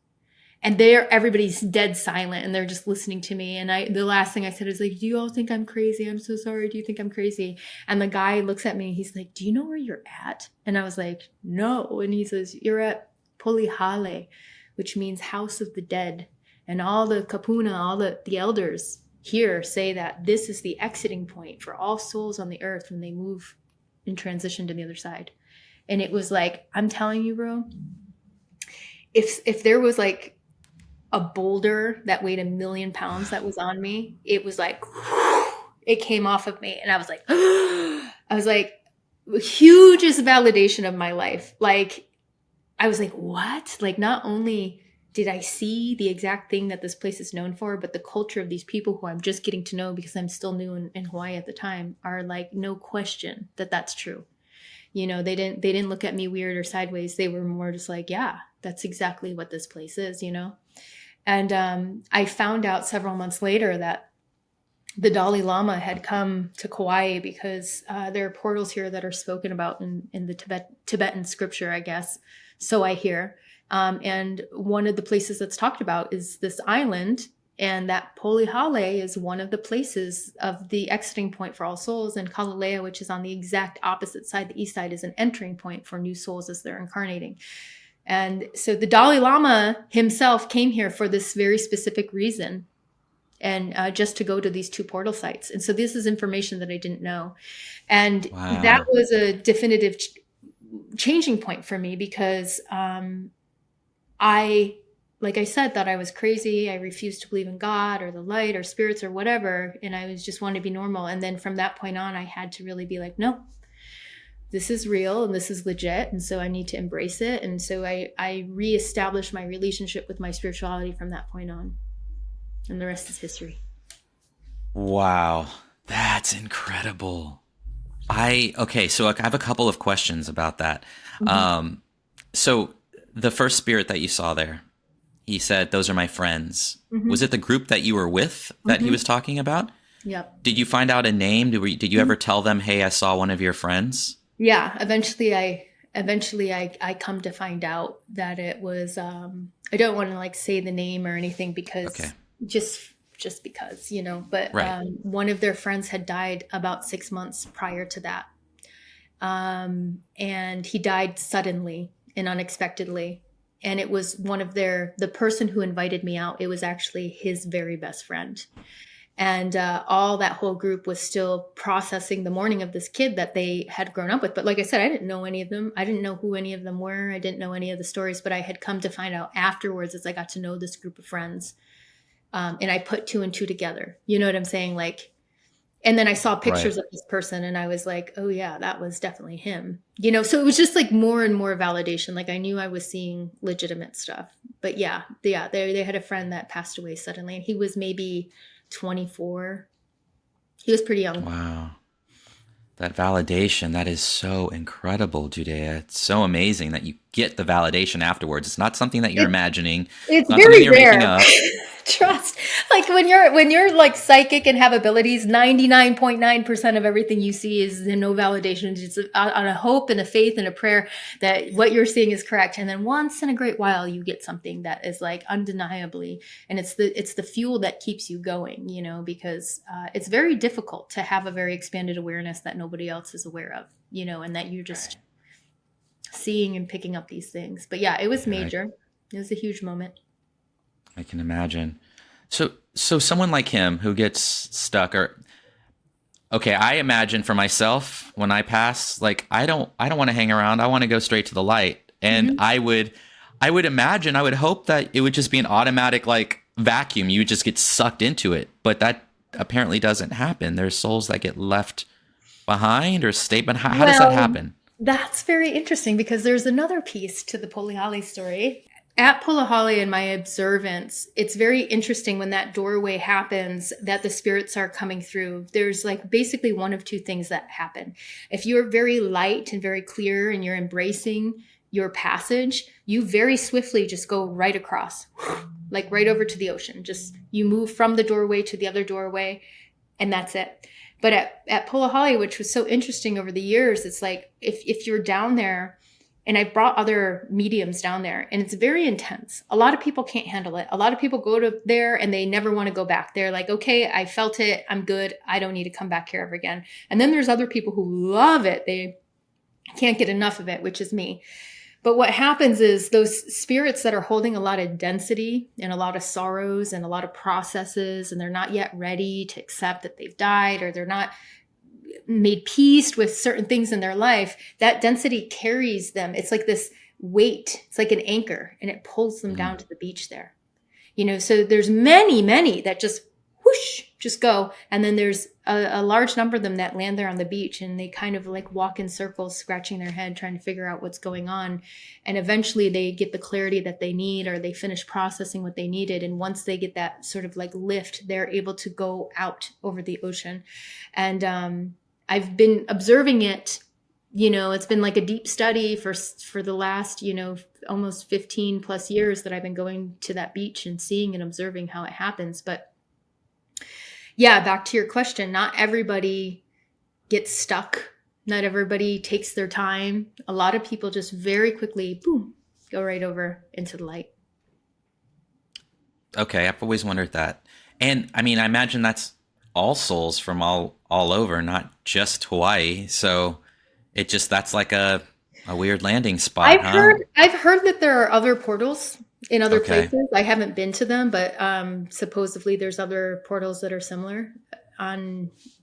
[SPEAKER 1] And everybody's dead silent and they're just listening to me. And the last thing I said is like, do you all think I'm crazy? I'm so sorry. Do you think I'm crazy? And the guy looks at me. He's like, do you know where you're at? And I was like, no. And he says, you're at Polihale, which means house of the dead. And all the kapuna, all the elders here say that this is the exiting point for all souls on the earth when they move and transition to the other side. And it was like, I'm telling you, bro, if there was like a boulder that weighed 1,000,000 pounds that was on me, it was like, it came off of me. And I was like, hugest validation of my life. Like, I was like, what? Like, not only did I see the exact thing that this place is known for, but the culture of these people who I'm just getting to know because I'm still new in Hawaii at the time are like, no question that that's true. They didn't look at me weird or sideways. They were more just like, yeah, that's exactly what this place is, And I found out several months later that the Dalai Lama had come to Kauai because there are portals here that are spoken about in the Tibetan scripture, I guess. So I hear. And one of the places that's talked about is this island. And that Polihale is one of the places of the exiting point for all souls. And Kalalea, which is on the exact opposite side, the east side, is an entering point for new souls as they're incarnating. And so the Dalai Lama himself came here for this very specific reason, and just to go to these two portal sites. And so this is information that I didn't know. And that was a definitive changing point for me because like I said, thought I was crazy. I refused to believe in God or the light or spirits or whatever. And I was just wanting to be normal. And then from that point on, I had to really be like, no, this is real and this is legit. And so I need to embrace it. And so I reestablished my relationship with my spirituality from that point on. And the rest is history.
[SPEAKER 2] Wow. That's incredible. Okay. So I have a couple of questions about that. Mm-hmm. So the first spirit that you saw there, he said, those are my friends. Mm-hmm. Was it the group that you were with that mm-hmm. he was talking about?
[SPEAKER 1] Yep.
[SPEAKER 2] Did you find out a name? Did you mm-hmm. ever tell them, hey, I saw one of your friends?
[SPEAKER 1] Yeah. Eventually I come to find out that it was, I don't want to like say the name or anything because just because, but right. One of their friends had died about 6 months prior to that. And he died suddenly and unexpectedly. And it was the person who invited me out, it was actually his very best friend. And all that whole group was still processing the mourning of this kid that they had grown up with. But like I said, I didn't know any of them. I didn't know who any of them were. I didn't know any of the stories, but I had come to find out afterwards as I got to know this group of friends. And I put two and two together. You know what I'm saying? Like, and then I saw pictures right. of this person and I was like, oh yeah, that was definitely him. So it was just like more and more validation. Like I knew I was seeing legitimate stuff. But yeah, they had a friend that passed away suddenly and he was maybe 24. He was pretty young.
[SPEAKER 2] Wow. That validation, that is so incredible, Judea. It's so amazing that you get the validation afterwards. It's not something that you're imagining.
[SPEAKER 1] It's
[SPEAKER 2] not
[SPEAKER 1] very
[SPEAKER 2] something you're
[SPEAKER 1] rare.
[SPEAKER 2] making up.
[SPEAKER 1] Trust. Like when you're like psychic and have abilities, 99.9% of everything you see is no validation. It's on a hope and a faith and a prayer that what you're seeing is correct. And then once in a great while, you get something that is like undeniably, and it's the fuel that keeps you going, because it's very difficult to have a very expanded awareness that nobody else is aware of, and that you're just seeing and picking up these things. But yeah, it was major. It was a huge moment.
[SPEAKER 2] I can imagine. So someone like him who gets stuck I imagine for myself when I pass, like I don't want to hang around. I want to go straight to the light. And mm-hmm. I would imagine, I would hope that it would just be an automatic like vacuum. You would just get sucked into it. But that apparently doesn't happen. There's souls that get left behind or stay behind. How does that happen?
[SPEAKER 1] That's very interesting because there's another piece to the Polihale story. At Polihale in my observance, it's very interesting when that doorway happens that the spirits are coming through. There's like basically one of two things that happen. If you're very light and very clear and you're embracing your passage, you very swiftly just go right across, like right over to the ocean. Just you move from the doorway to the other doorway, and that's it. But at Polihali, which was so interesting over the years, it's like if you're down there, and I brought other mediums down there, and it's very intense. A lot of people can't handle it. A lot of people go to there and they never want to go back. They're like, okay, I felt it. I'm good. I don't need to come back here ever again. And then there's other people who love it. They can't get enough of it, which is me. But what happens is those spirits that are holding a lot of density and a lot of sorrows and a lot of processes, and they're not yet ready to accept that they've died, or they're not made peace with certain things in their life, that density carries them. It's like this weight. It's like an anchor, and it pulls them down to the beach there. So there's many that just whoosh, just go. And then there's a large number of them that land there on the beach, and they kind of like walk in circles, scratching their head, trying to figure out what's going on. And eventually they get the clarity that they need, or they finish processing what they needed. And once they get that sort of like lift, they're able to go out over the ocean. And I've been observing it. It's been like a deep study for the last, almost 15 plus years that I've been going to that beach and seeing and observing how it happens. But yeah, back to your question, not everybody gets stuck. Not everybody takes their time. A lot of people just very quickly, boom, go right over into the light.
[SPEAKER 2] Okay, I've always wondered that. And I mean, I imagine that's all souls from all over, not just Hawaii. So that's like a weird landing spot.
[SPEAKER 1] I've heard that there are other portals in other
[SPEAKER 2] Okay.
[SPEAKER 1] places. I haven't been to them, but supposedly there's other portals that are similar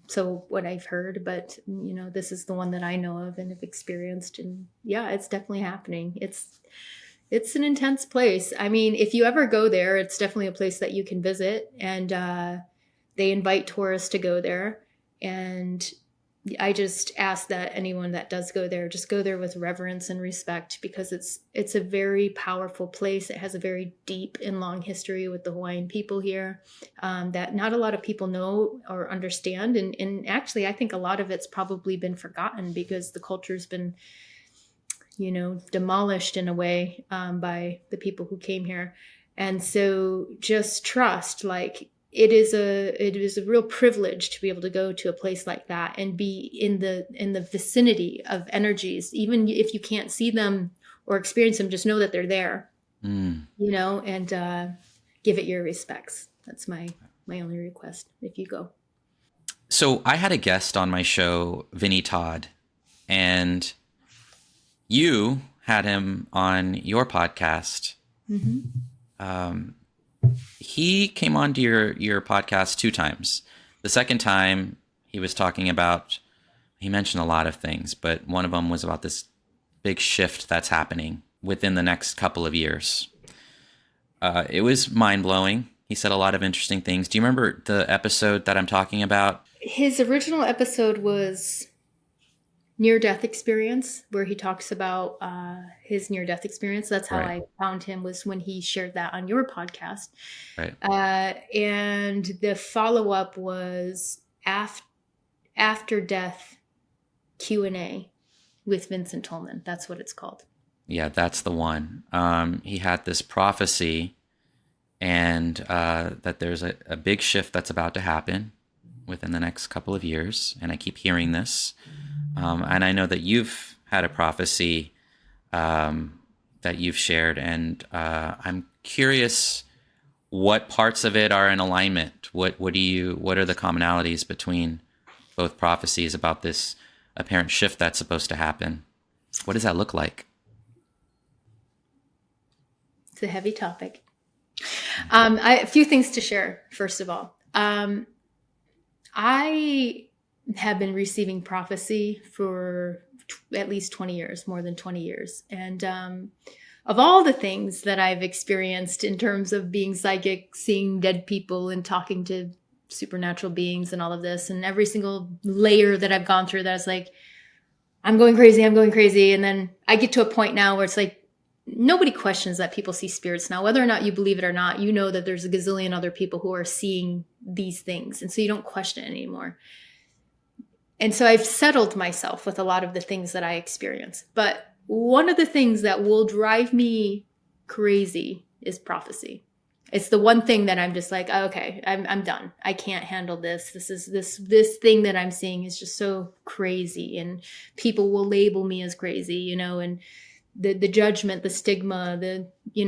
[SPEAKER 1] so what I've heard, but this is the one that I know of and have experienced. And yeah, it's definitely happening. It's an intense place. I mean, if you ever go there, it's definitely a place that you can visit, and they invite tourists to go there. And I just ask that anyone that does go there, just go there with reverence and respect, because it's a very powerful place. It has a very deep and long history with the Hawaiian people here that not a lot of people know or understand. And actually, I think a lot of it's probably been forgotten because the culture's been, demolished in a way by the people who came here. And so just trust, like, it is a real privilege to be able to go to a place like that and be in the vicinity of energies. Even if you can't see them or experience them, just know that they're there, and give it your respects. That's my only request if you go.
[SPEAKER 2] So I had a guest on my show, Vinny Todd, and you had him on your podcast.
[SPEAKER 1] Mm-hmm.
[SPEAKER 2] He came onto your podcast 2 times. The second time he mentioned a lot of things, but one of them was about this big shift that's happening within the next couple of years. It was mind-blowing. He said a lot of interesting things. Do you remember the episode that I'm talking about?
[SPEAKER 1] His original episode was near-death experience, where he talks about his near-death experience. That's how I found him, was when he shared that on your podcast.
[SPEAKER 2] Right.
[SPEAKER 1] And the follow-up was after death Q&A with Vincent Tolman. That's what it's called.
[SPEAKER 2] Yeah, that's the one. He had this prophecy, and that there's a big shift that's about to happen within the next couple of years. And I keep hearing this. And I know that you've had a prophecy that you've shared, and I'm curious what parts of it are in alignment. What are the commonalities between both prophecies about this apparent shift that's supposed to happen? What does that look like?
[SPEAKER 1] It's a heavy topic. A few things to share. First of all, I have been receiving prophecy for at least 20 years, more than 20 years. And of all the things that I've experienced in terms of being psychic, seeing dead people and talking to supernatural beings and all of this, and every single layer that I've gone through, that's like, I'm going crazy. And then I get to a point now where it's like, nobody questions that people see spirits now. Whether or not you believe it or not, you know that there's a gazillion other people who are seeing these things. And so you don't question it anymore. And so I've settled myself with a lot of the things that I experience. But one of the things that will drive me crazy is prophecy. It's the one thing that I'm just like, oh, okay, I'm done. I can't handle this. This thing that I'm seeing is just so crazy, and people will label me as crazy, you know, and the judgment, the stigma,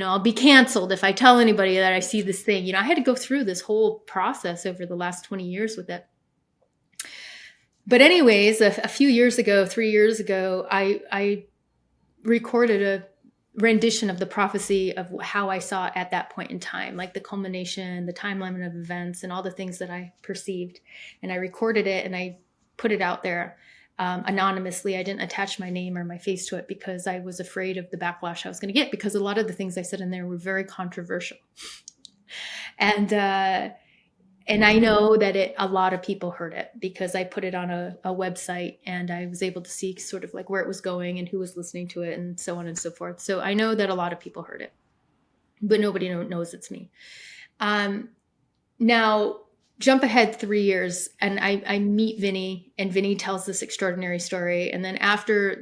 [SPEAKER 1] I'll be canceled if I tell anybody that I see this thing. You know, I had to go through this whole process over the last 20 years with it. But anyways, a few years ago, 3 years ago, I recorded a rendition of the prophecy of how I saw it at that point in time, like the culmination, the timeline of events, and all the things that I perceived. And I recorded it and I put it out there anonymously. I didn't attach my name or my face to it because I was afraid of the backlash I was going to get, because a lot of the things I said in there were very controversial. And I know that a lot of people heard it because I put it on a website, and I was able to see sort of like where it was going and who was listening to it and so on and so forth. So I know that a lot of people heard it, but nobody knows it's me. Now, jump ahead 3 years, and I meet Vinny, and Vinny tells this extraordinary story. And then after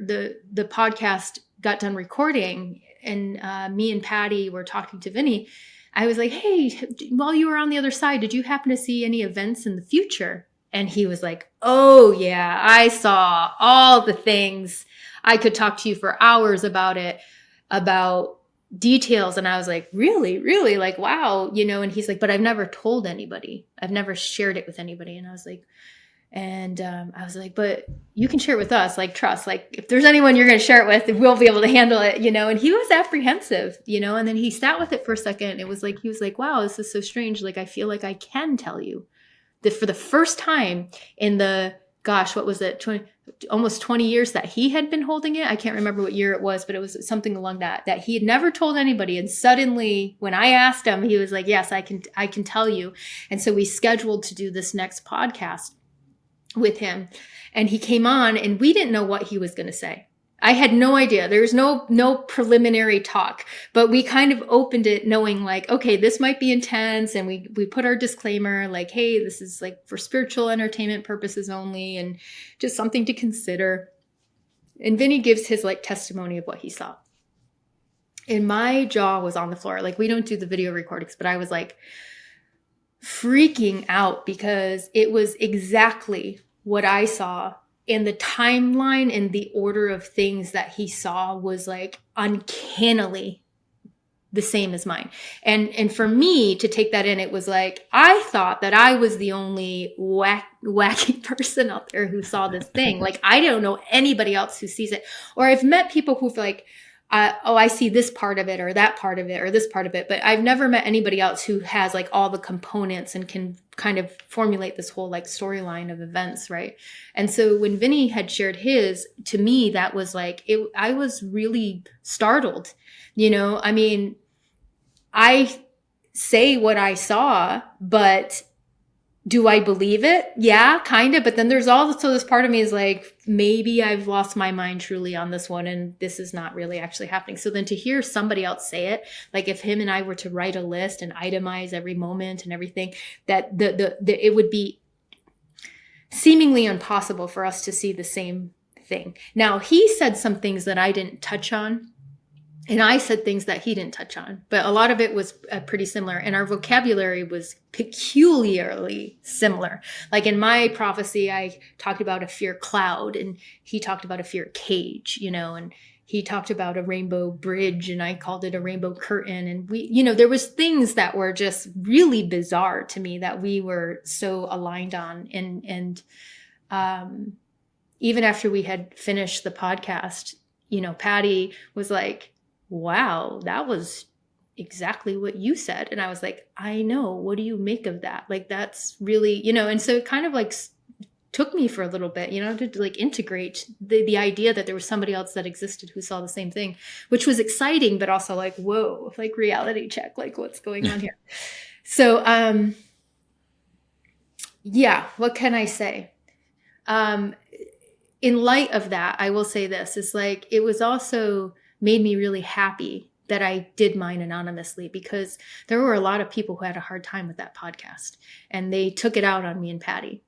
[SPEAKER 1] the podcast got done recording, and me and Patty were talking to Vinny, I was like, hey, while you were on the other side, did you happen to see any events in the future? And he was like, oh, yeah, I saw all the things. I could talk to you for hours about it, about details. And I was like, really, really? Like, wow. You know, and he's like, but I've never told anybody. I've never shared it with anybody. And I was like, but you can share it with us, like, trust, like, if there's anyone you're going to share it with, we'll be able to handle it, you know? And he was apprehensive, you know? And then he sat with it for a second. It was like, he was like, wow, this is so strange. Like, I feel like I can tell you that for the first time in the, gosh, what was it? Almost 20 years that he had been holding it. I can't remember what year it was, but it was something along that he had never told anybody. And suddenly when I asked him, he was like, yes, I can tell you. And so we scheduled to do this next podcast with him, and he came on, and we didn't know what he was going to say. I had no idea. There was no preliminary talk, but we kind of opened it knowing like, okay, this might be intense. And we put our disclaimer like, hey, this is like for spiritual entertainment purposes only, and just something to consider. And Vinny gives his like testimony of what he saw. And my jaw was on the floor. Like, we don't do the video recordings, but I was like freaking out because it was exactly what I saw, and the timeline and the order of things that he saw was like uncannily the same as mine. And for me to take that in, it was like, I thought that I was the only wacky person out there who saw this thing. Like, I don't know anybody else who sees it. Or I've met people who've like, I see this part of it or that part of it or this part of it. But I've never met anybody else who has like all the components and can kind of formulate this whole like storyline of events, right? And so when Vinny had shared his, to me, that was like, I was really startled. You know, I mean, I say what I saw, but do I believe it? Yeah, kind of. But then there's also this part of me is like, maybe I've lost my mind truly on this one, and this is not really actually happening. So then to hear somebody else say it, like if him and I were to write a list and itemize every moment and everything, that it would be seemingly impossible for us to see the same thing. Now, he said some things that I didn't touch on, and I said things that he didn't touch on, but a lot of it was pretty similar. And our vocabulary was peculiarly similar. Like in my prophecy, I talked about a fear cloud, and he talked about a fear cage, you know, and he talked about a rainbow bridge, and I called it a rainbow curtain. And we, you know, there was things that were just really bizarre to me that we were so aligned on. And even after we had finished the podcast, you know, Patty was like, wow, that was exactly what you said. And I was like, I know. What do you make of that? Like, that's really, you know, and so it kind of like took me for a little bit, you know, to like integrate the idea that there was somebody else that existed who saw the same thing, which was exciting, but also like, whoa, like reality check, like what's going on here? So, yeah, what can I say? In light of that, I will say this, is like, it was also made me really happy that I did mine anonymously, because there were a lot of people who had a hard time with that podcast, and they took it out on me and Patty.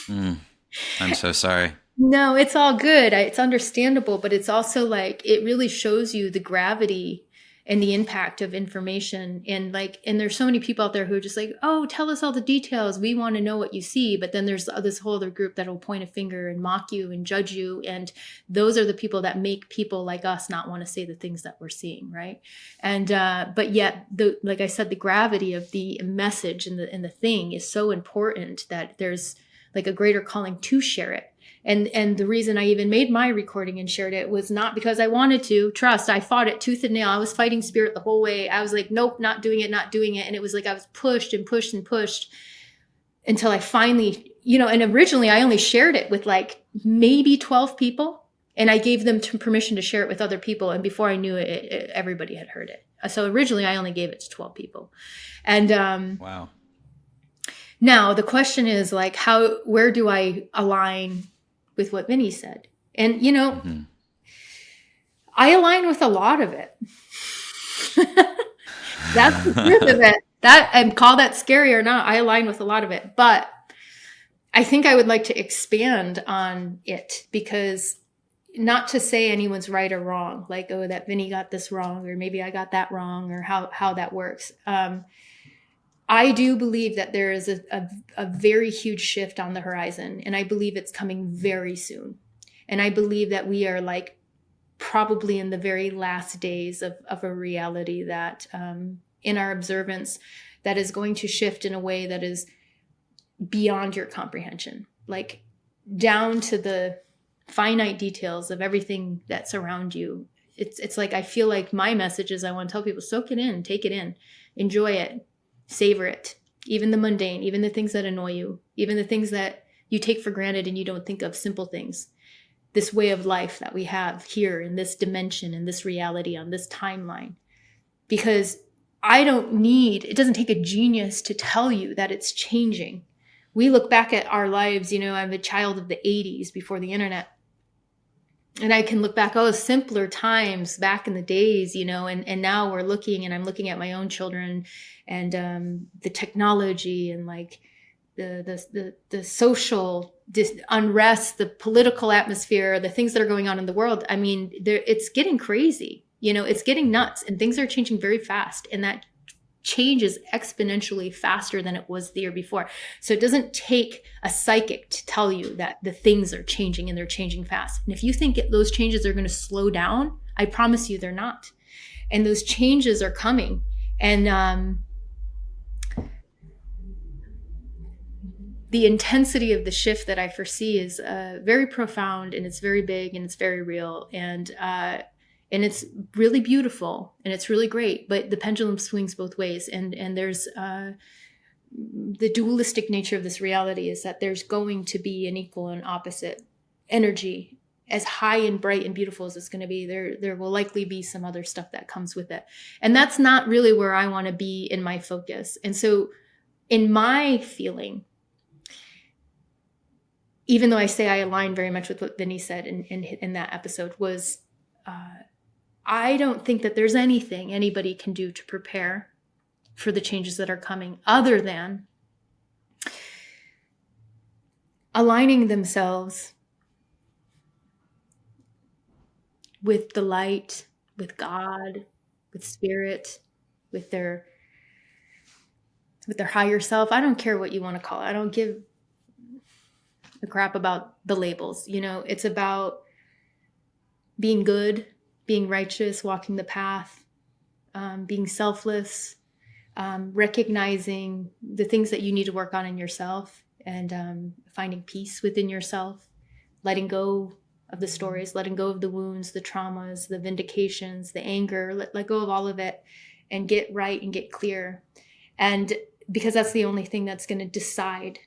[SPEAKER 2] I'm so sorry.
[SPEAKER 1] No, it's all good. It's understandable, but it's also like it really shows you the gravity and the impact of information. And like, and there's so many people out there who are just like, oh, tell us all the details. We want to know what you see. But then there's this whole other group that'll point a finger and mock you and judge you. And those are the people that make people like us not want to say the things that we're seeing, right? And but yet, the like I said, the gravity of the message and the thing is so important that there's like a greater calling to share it. And the reason I even made my recording and shared it was not because I wanted to. Trust, I fought it tooth and nail. I was fighting spirit the whole way. I was like, nope, not doing it, not doing it. And it was like I was pushed and pushed and pushed until I finally, and originally I only shared it with like maybe 12 people. And I gave them permission to share it with other people. And before I knew it, everybody had heard it. So originally I only gave it to 12 people. And
[SPEAKER 2] Wow.
[SPEAKER 1] now the question is like, where do I align with what Vinny said? And, I align with a lot of it. That's the truth of it. And call that scary or not, I align with a lot of it. But I think I would like to expand on it, because not to say anyone's right or wrong, like, oh, that Vinny got this wrong, or maybe I got that wrong, or how that works. I do believe that there is a very huge shift on the horizon, and I believe it's coming very soon. And I believe that we are like probably in the very last days of a reality that in our observance that is going to shift in a way that is beyond your comprehension, like down to the finite details of everything that's around you. It's like, I feel like my message is I want to tell people, soak it in, take it in, enjoy it, savor it, even the mundane, even the things that annoy you, even the things that you take for granted and you don't think of, simple things. This way of life that we have here in this dimension, in this reality, on this timeline. Because it doesn't take a genius to tell you that it's changing. We look back at our lives, I'm a child of the 80s before the internet. And I can look back, simpler times back in the days, and now we're looking, and I'm looking at my own children and the technology and like the social unrest, the political atmosphere, the things that are going on in the world. I mean, it's getting crazy, it's getting nuts, and things are changing very fast. And that change is exponentially faster than it was the year before. So it doesn't take a psychic to tell you that the things are changing, and they're changing fast. And if you think those changes are going to slow down, I promise you they're not. And those changes are coming. And the intensity of the shift that I foresee is very profound, and it's very big, and it's very real. And it's really beautiful, and it's really great, but the pendulum swings both ways. And there's the dualistic nature of this reality is that there's going to be an equal and opposite energy. As high and bright and beautiful as it's going to be, there will likely be some other stuff that comes with it. And that's not really where I want to be in my focus. And so in my feeling, even though I say I align very much with what Vinny said in that episode, was I don't think that there's anything anybody can do to prepare for the changes that are coming other than aligning themselves with the light, with God, with spirit, with their higher self. I don't care what you want to call it. I don't give a crap about the labels. It's about being good, being righteous, walking the path, being selfless, recognizing the things that you need to work on in yourself, and finding peace within yourself, letting go of the stories, letting go of the wounds, the traumas, the vindications, the anger, let go of all of it, and get right and get clear. And because that's the only thing that's going to decide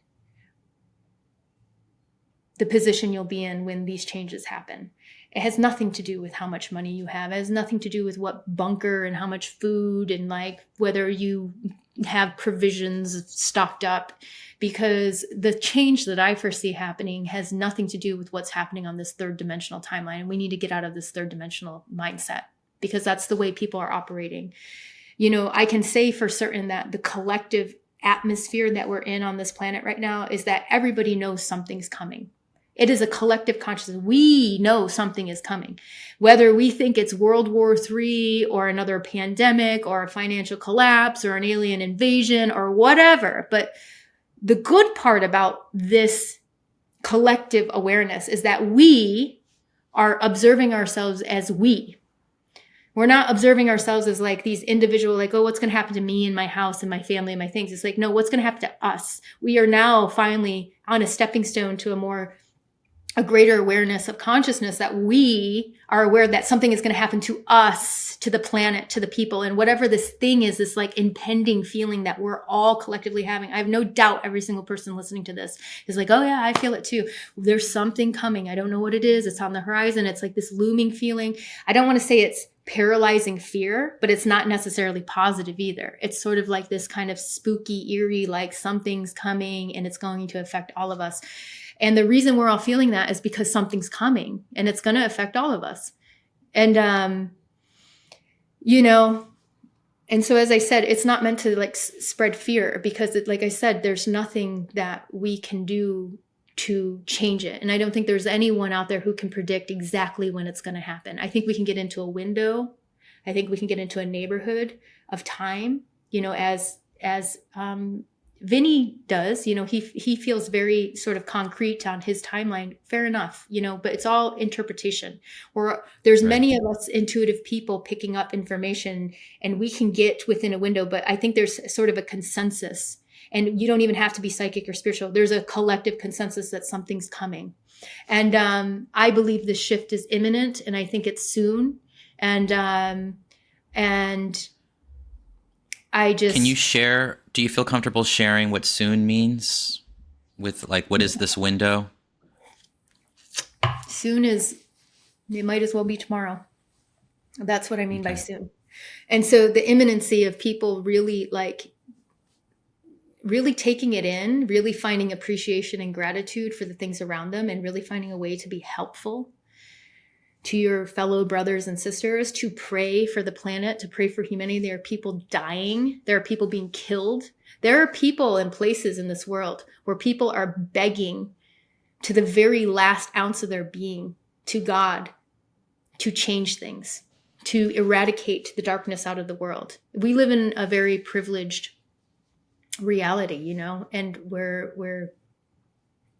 [SPEAKER 1] the position you'll be in when these changes happen. It has nothing to do with how much money you have. It has nothing to do with what bunker and how much food and like whether you have provisions stocked up, because the change that I foresee happening has nothing to do with what's happening on this third dimensional timeline. And we need to get out of this third dimensional mindset, because that's the way people are operating. I can say for certain that the collective atmosphere that we're in on this planet right now is that everybody knows something's coming. It is a collective consciousness. We know something is coming, whether we think it's World War III or another pandemic or a financial collapse or an alien invasion or whatever. But the good part about this collective awareness is that we are observing ourselves as we. We're not observing ourselves as like these individual, like, oh, what's going to happen to me and my house and my family and my things. It's like, no, what's going to happen to us? We are now finally on a stepping stone to a greater awareness of consciousness, that we are aware that something is going to happen to us, to the planet, to the people. And whatever this thing is, this like impending feeling that we're all collectively having. I have no doubt every single person listening to this is like, oh yeah, I feel it too. There's something coming. I don't know what it is. It's on the horizon. It's like this looming feeling. I don't want to say it's paralyzing fear, but it's not necessarily positive either. It's sort of like this kind of spooky, eerie, like something's coming and it's going to affect all of us. And the reason we're all feeling that is because something's coming and it's going to affect all of us. And, and so, as I said, it's not meant to like spread fear, because like I said, there's nothing that we can do to change it. And I don't think there's anyone out there who can predict exactly when it's going to happen. I think we can get into a window. I think we can get into a neighborhood of time, as Vinny does, he feels very sort of concrete on his timeline. Fair enough, but it's all interpretation. Or there's
[SPEAKER 2] Right.
[SPEAKER 1] many of us intuitive people picking up information and we can get within a window, but I think there's sort of a consensus, and you don't even have to be psychic or spiritual. There's a collective consensus that something's coming. And I believe the shift is imminent, and I think it's soon. And I just...
[SPEAKER 2] Can you share, do you feel comfortable sharing what soon means with like, what is this window?
[SPEAKER 1] Soon is, it might as well be tomorrow. That's what I mean by soon. And so the imminency of people really taking it in, really finding appreciation and gratitude for the things around them, and really finding a way to be helpful to your fellow brothers and sisters, to pray for the planet, to pray for humanity. There are people dying. There are people being killed. There are people and places in this world where people are begging to the very last ounce of their being to God to change things, to eradicate the darkness out of the world. We live in a very privileged reality, and where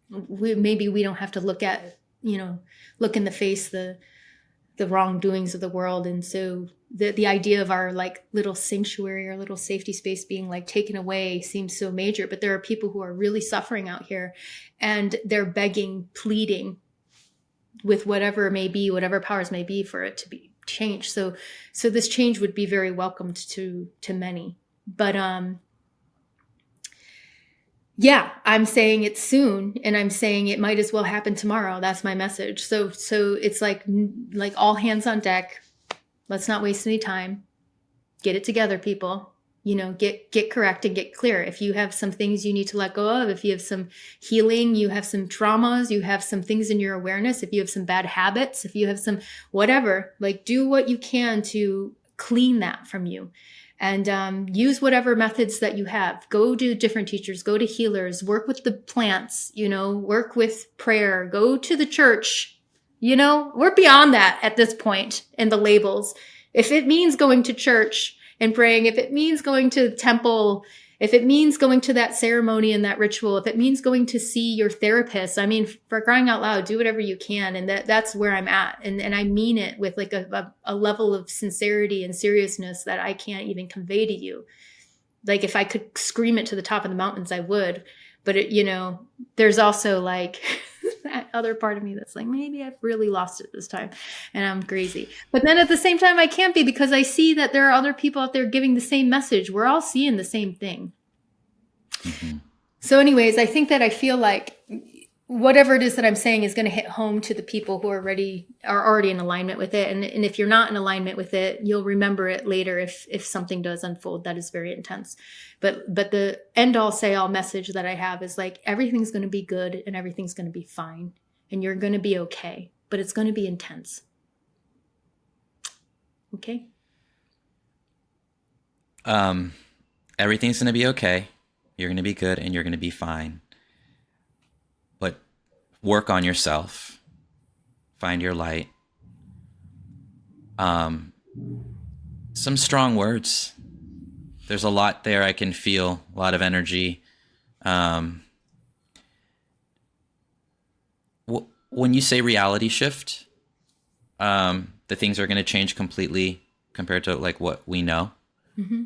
[SPEAKER 1] maybe we don't have to look in the face the wrongdoings of the world. And so the idea of our like little sanctuary or little safety space being like taken away seems so major, but there are people who are really suffering out here, and they're begging, pleading with whatever powers may be for it to be changed. So this change would be very welcomed to many. But yeah, I'm saying it soon, and I'm saying it might as well happen tomorrow. That's my message. So it's like all hands on deck. Let's not waste any time. Get it together, people. Get correct and get clear. If you have some things you need to let go of, if you have some healing, you have some traumas, you have some things in your awareness, if you have some bad habits, if you have some whatever, like do what you can to clean that from you. And use whatever methods that you have. Go to different teachers, go to healers, work with the plants, work with prayer, go to the church. We're beyond that at this point in the labels. If it means going to church and praying, if it means going to the temple, if it means going to that ceremony and that ritual, if it means going to see your therapist, I mean, for crying out loud, do whatever you can. And that's where I'm at. And I mean it with like a level of sincerity and seriousness that I can't even convey to you. Like if I could scream it to the top of the mountains, I would. But there's also like that other part of me that's like, maybe I've really lost it this time and I'm crazy. But then at the same time, I can't be, because I see that there are other people out there giving the same message. We're all seeing the same thing. Mm-hmm. So anyways, I think that I feel like whatever it is that I'm saying is going to hit home to the people who are already in alignment with it. And if you're not in alignment with it, you'll remember it later if something does unfold that is very intense. But the end all say all message that I have is like, everything's going to be good and everything's going to be fine and you're going to be okay, but it's going to be intense. Okay.
[SPEAKER 2] Everything's going to be okay. You're going to be good and you're going to be fine. But work on yourself, find your light. Some strong words. There's a lot there. I can feel a lot of energy. When you say reality shift, the things are going to change completely compared to like what we know.
[SPEAKER 1] Mm-hmm.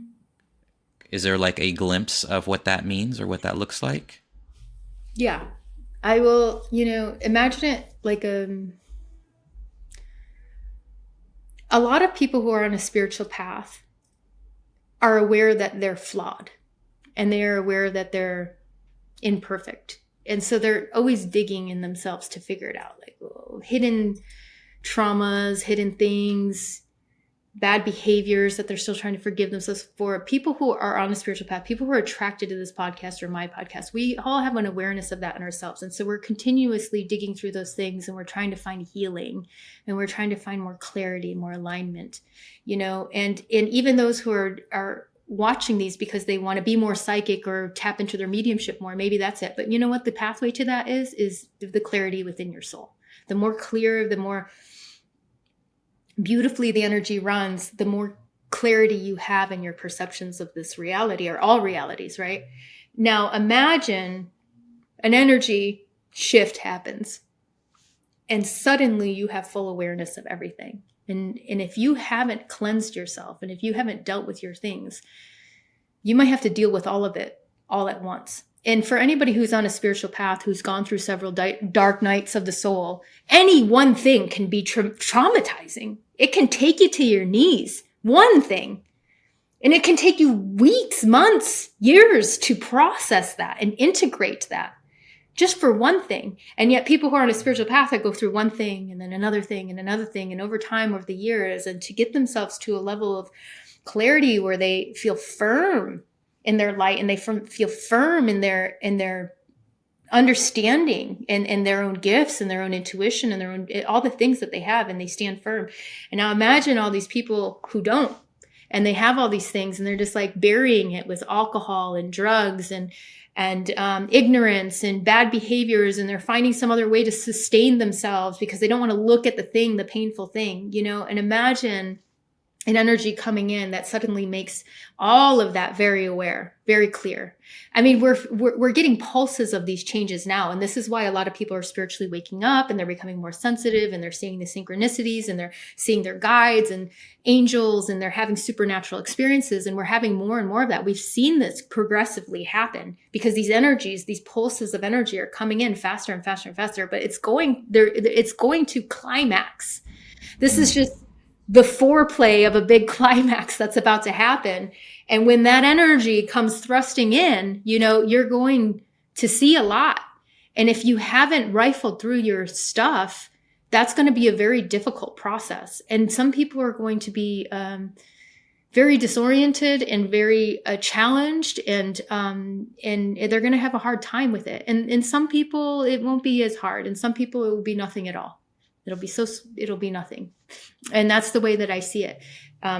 [SPEAKER 2] Is there like a glimpse of what that means or what that looks like?
[SPEAKER 1] Yeah. I will, imagine it like a lot of people who are on a spiritual path are aware that they're flawed, and they are aware that they're imperfect. And so they're always digging in themselves to figure it out, like hidden traumas, hidden things, bad behaviors that they're still trying to forgive themselves for. People who are on a spiritual path, people who are attracted to this podcast or my podcast, we all have an awareness of that in ourselves. And so we're continuously digging through those things, and we're trying to find healing, and we're trying to find more clarity, more alignment, and even those who are watching these because they want to be more psychic or tap into their mediumship more, maybe that's it. But you know what the pathway to that is the clarity within your soul. The more clear, the more beautifully the energy runs, the more clarity you have in your perceptions of this reality, or all realities, right? Now imagine an energy shift happens, and suddenly you have full awareness of everything. And if you haven't cleansed yourself, and if you haven't dealt with your things, you might have to deal with all of it all at once. And for anybody who's on a spiritual path, who's gone through several dark nights of the soul, any one thing can be traumatizing. It can take you to your knees, one thing. And it can take you weeks, months, years to process that and integrate that, just for one thing. And yet people who are on a spiritual path that go through one thing and then another thing and another thing, and over time, over the years, and to get themselves to a level of clarity where they feel firm in their light, and they feel firm in their understanding and their own gifts and their own intuition and their own, all the things that they have, and they stand firm. And now imagine all these people who don't, and they have all these things, and they're just like burying it with alcohol and drugs and ignorance and bad behaviors, and they're finding some other way to sustain themselves because they don't want to look at the painful thing, and imagine an energy coming in that suddenly makes all of that very aware, very clear. I mean, we're getting pulses of these changes now. And this is why a lot of people are spiritually waking up, and they're becoming more sensitive, and they're seeing the synchronicities, and they're seeing their guides and angels, and they're having supernatural experiences. And we're having more and more of that. We've seen this progressively happen because these energies, these pulses of energy are coming in faster and faster and faster, but it's going to climax. This is just the foreplay of a big climax that's about to happen. And when that energy comes thrusting in, you're going to see a lot. And if you haven't rifled through your stuff, that's going to be a very difficult process. And some people are going to be very disoriented and very challenged, and they're going to have a hard time with it. And some people, it won't be as hard. And some people, it will be nothing at all. It'll be nothing. And that's the way that I see it.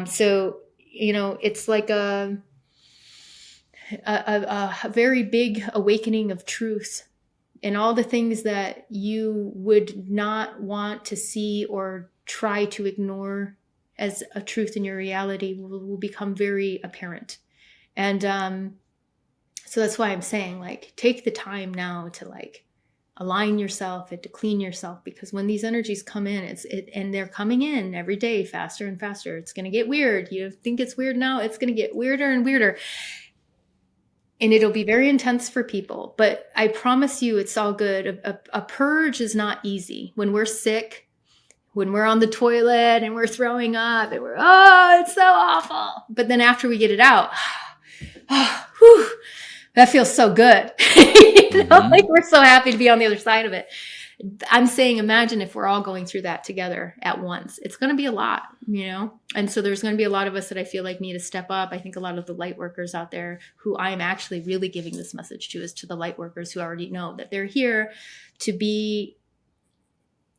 [SPEAKER 1] So, it's like a very big awakening of truth, and all the things that you would not want to see or try to ignore as a truth in your reality will become very apparent. And so that's why I'm saying, like, take the time now to align yourself and to clean yourself, because when these energies come in, and they're coming in every day faster and faster. It's going to get weird. You think it's weird now, it's going to get weirder and weirder. And it'll be very intense for people, but I promise you it's all good. A purge is not easy. When we're sick, when we're on the toilet and we're throwing up and it's so awful. But then after we get it out, that feels so good. Like we're so happy to be on the other side of it. I'm saying, imagine if we're all going through that together at once. It's going to be a lot, And so there's going to be a lot of us that I feel like need to step up. I think a lot of the light workers out there, who I'm actually really giving this message to, is to the light workers who already know that they're here to be,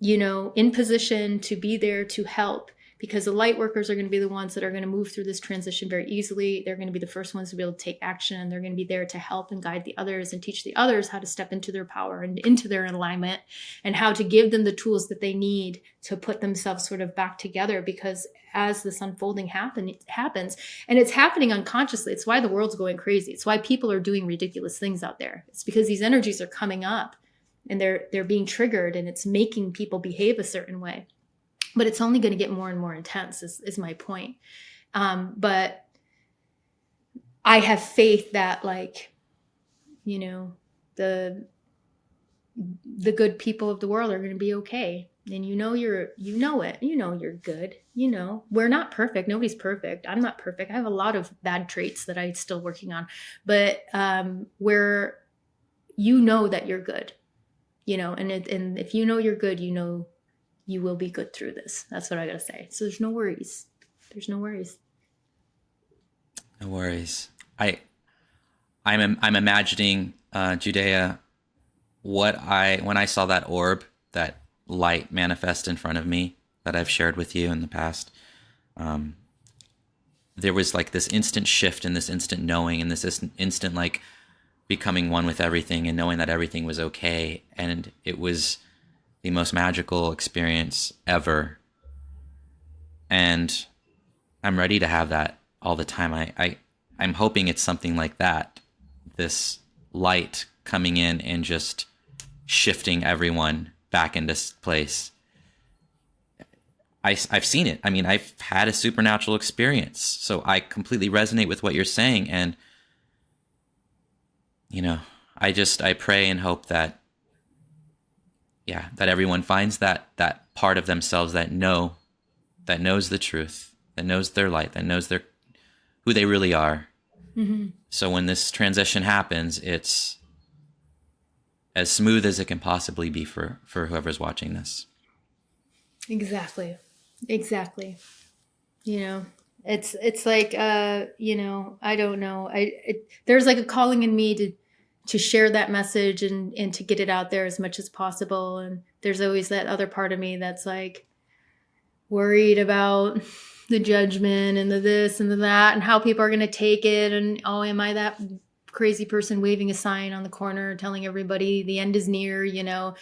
[SPEAKER 1] in position to be there to help. because the light workers are going to be the ones that are going to move through this transition very easily. They're going to be the first ones to be able to take action, and they're going to be there to help and guide the others and teach the others how to step into their power and into their alignment, and how to give them the tools that they need to put themselves sort of back together. Because as this unfolding happens, and it's happening unconsciously, it's why the world's going crazy. It's why people are doing ridiculous things out there. It's because these energies are coming up and they're being triggered, and it's making people behave a certain way. But it's only going to get more and more intense is my point. But I have faith that, like, you know, the good people of the world are going to be okay. And you know you're good. You know, we're not perfect. Nobody's perfect. I'm not perfect. I have a lot of bad traits that I'm still working on. But where you know that you're good, you know, and if you know you're good, you know you will be good through this. That's what I gotta say. So there's no worries. There's no worries.
[SPEAKER 2] No worries. I'm imagining, Judea, when I saw that orb, that light manifest in front of me that I've shared with you in the past. There was like this instant shift and this instant knowing and this instant like becoming one with everything and knowing that everything was okay. And it was the most magical experience ever. And I'm ready to have that all the time. I'm hoping it's something like that. This light coming in and just shifting everyone back into place. I've seen it. I mean, I've had a supernatural experience. So I completely resonate with what you're saying. And, you know, I pray and hope that, that everyone finds that part of themselves that knows the truth, that knows their light, that knows who they really are. Mm-hmm. So when this transition happens, it's as smooth as it can possibly be for whoever's watching this. Exactly.
[SPEAKER 1] You know, it's like, you know, I don't know. There's like a calling in me to share that message and to get it out there as much as possible. And there's always that other part of me that's like worried about the judgment and the this and the that and how people are going to take it. And, oh, am I that crazy person waving a sign on the corner telling everybody the end is near? You know,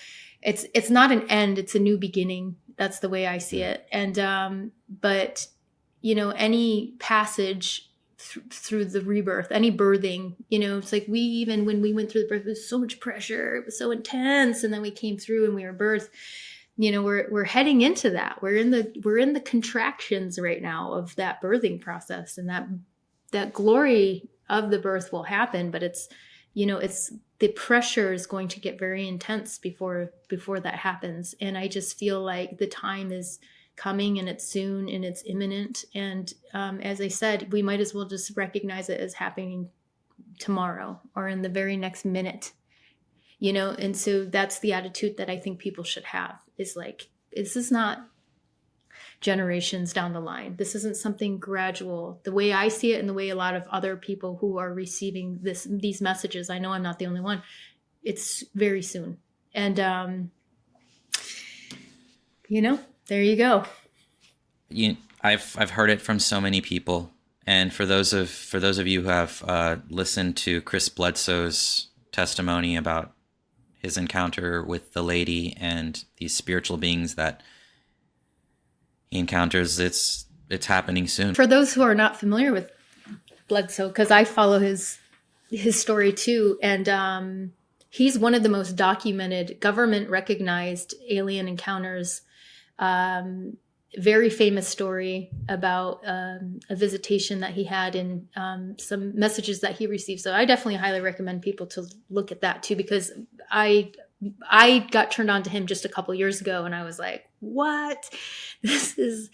[SPEAKER 1] it's not an end, it's a new beginning. That's the way I see it. And but, you know, any passage through the rebirth, any birthing, you know, it's like when we went through the birth, there was so much pressure, it was so intense, and then we came through and we were birthed. You know, we're heading into that. We're in the contractions right now of that birthing process, and that glory of the birth will happen, but it's, you know, it's the pressure is going to get very intense before that happens. And I just feel like the time is coming, and it's soon, and it's imminent. And as I said, we might as well just recognize it as happening tomorrow or in the very next minute, you know? And so that's the attitude that I think people should have, is like, this is not generations down the line. This isn't something gradual. The way I see it and the way a lot of other people who are receiving these messages, I know I'm not the only one, it's very soon. And, you know, there you go.
[SPEAKER 2] I've heard it from so many people. And for those of you who have listened to Chris Bledsoe's testimony about his encounter with the lady and these spiritual beings that he encounters, it's happening soon.
[SPEAKER 1] For those who are not familiar with Bledsoe, because I follow his story too, and he's one of the most documented, government-recognized alien encounters. Very famous story about a visitation that he had and some messages that he received. So I definitely highly recommend people to look at that too, because I got turned on to him just a couple years ago, and I was like, what? This is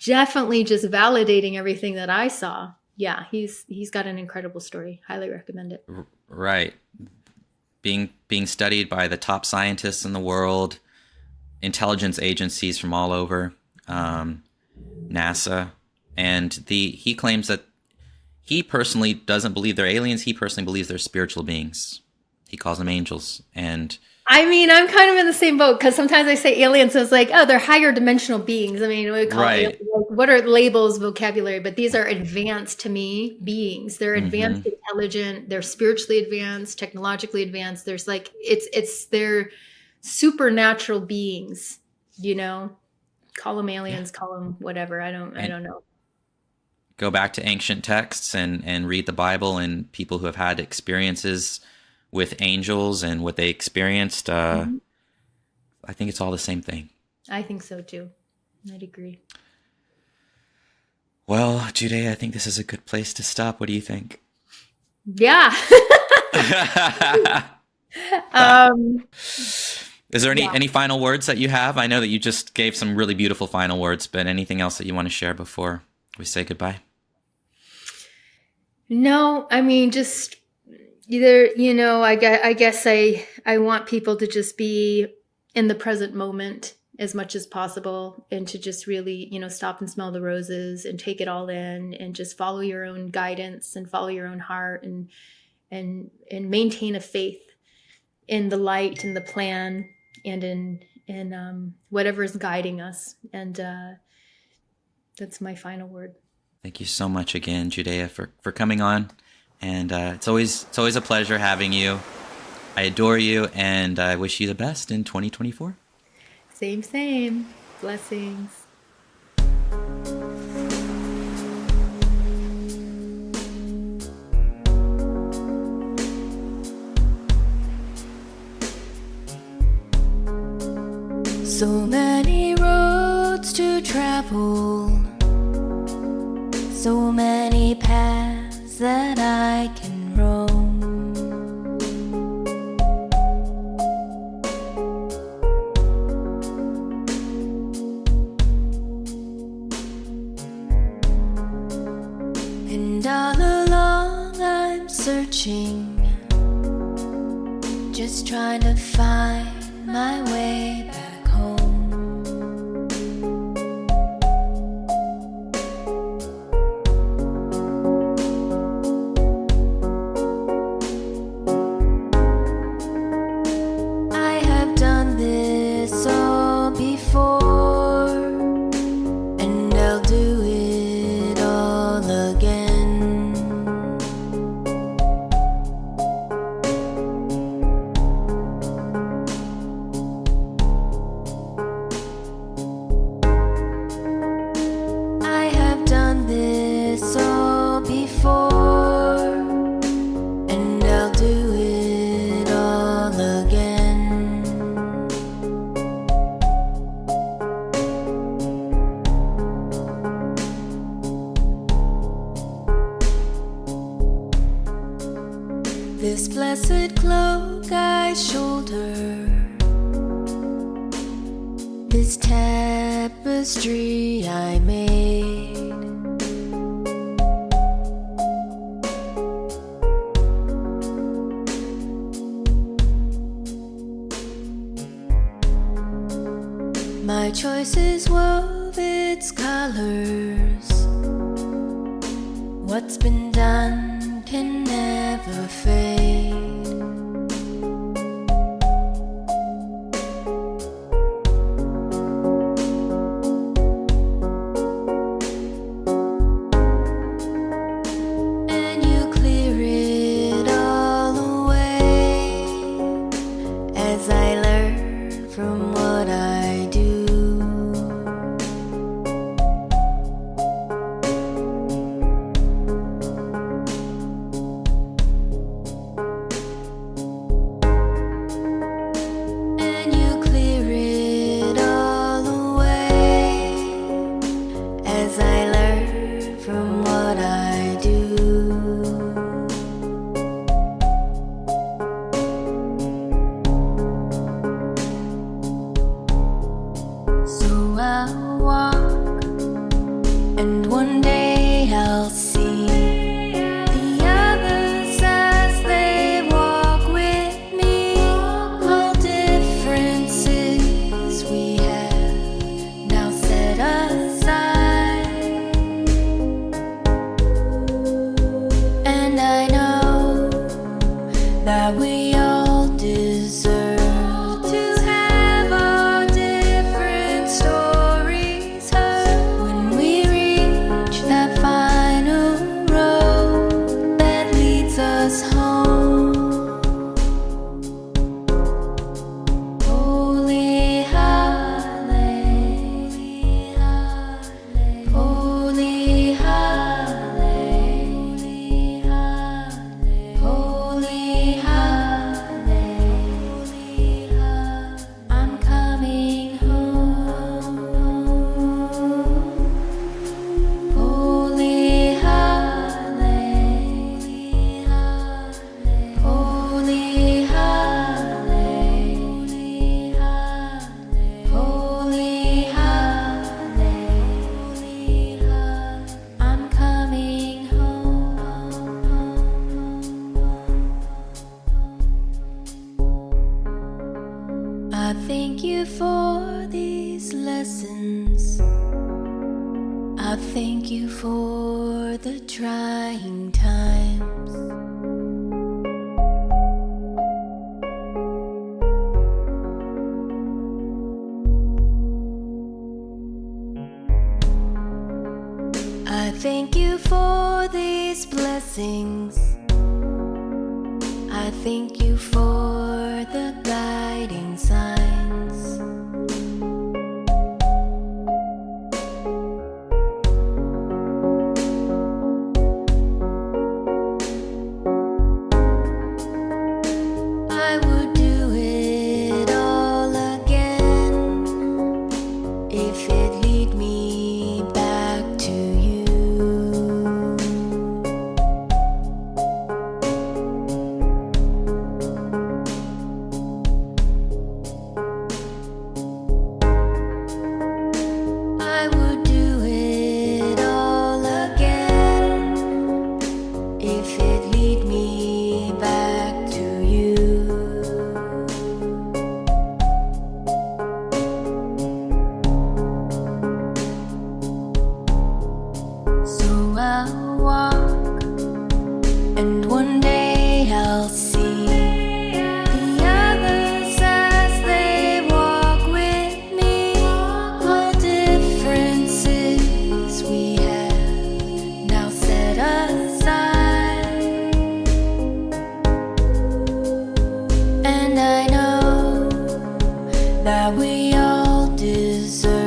[SPEAKER 1] definitely just validating everything that I saw. Yeah, he's got an incredible story. Highly recommend it.
[SPEAKER 2] Right. Being studied by the top scientists in the world, intelligence agencies from all over, NASA, and he claims that he personally doesn't believe they're aliens. He personally believes they're spiritual beings. He calls them angels. And
[SPEAKER 1] I mean, I'm kind of in the same boat because sometimes I say aliens, it's like, oh, they're higher dimensional beings. I mean, we call it,
[SPEAKER 2] Right.
[SPEAKER 1] like, what are labels, vocabulary? But these are advanced to me beings. They're advanced,
[SPEAKER 2] Hmm.
[SPEAKER 1] intelligent. They're spiritually advanced, technologically advanced. There's like, they're supernatural beings. You know, call them
[SPEAKER 2] Yeah.
[SPEAKER 1] aliens, call them whatever. I
[SPEAKER 2] And
[SPEAKER 1] don't know.
[SPEAKER 2] go back to ancient texts and read the Bible and people who have had experiences with angels and what they experienced.
[SPEAKER 1] Mhm.
[SPEAKER 2] I think it's all the same thing.
[SPEAKER 1] I think so too. I'd agree.
[SPEAKER 2] Well, Judea, I think this is a good place to stop. What do you think?
[SPEAKER 1] Yeah. um,
[SPEAKER 2] Is there
[SPEAKER 1] yeah.
[SPEAKER 2] any final words that you have? I know that you just gave some really beautiful final words, but anything else that you want to share before we say goodbye?
[SPEAKER 1] No, I mean, just either, I guess I want people to just be in the present moment as much as possible and to just really, stop and smell the roses and take it all in and just follow your own guidance and follow your own heart and maintain a faith in the light and the plan and in whatever is guiding us. And that's my final word.
[SPEAKER 2] Thank you so much again, Judea, for coming on. And it's always a pleasure having you. I adore you, and I wish you the best in 2024.
[SPEAKER 1] Same, same. Blessings. So many roads to travel, so many paths that I can roam. And all along I'm searching, just trying to find my way back home. I have done this all before, and I'll do it all again. I have done this all before, and I'll do it all again. This blessed cloak I shoulder, this tapestry I made, my choices wove its colors. What's been done can never fade. And you clear it all away as I learn from what I do. And you clear it all away as I learn from what I do. So I'll walk, and one day I'll see the others as they walk with me. All differences we have now set aside, and I know that we all deserve
[SPEAKER 3] thank you for these lessons. I thank you for the trying times. I thank you for these blessings. I thank you for the guiding signs. I would do it all again if it lead me back to you. I would do it all again if it lead me back to you. So I'll walk, and one day I'll see the others as they walk with me. The differences we have now set aside, and I know that we all deserve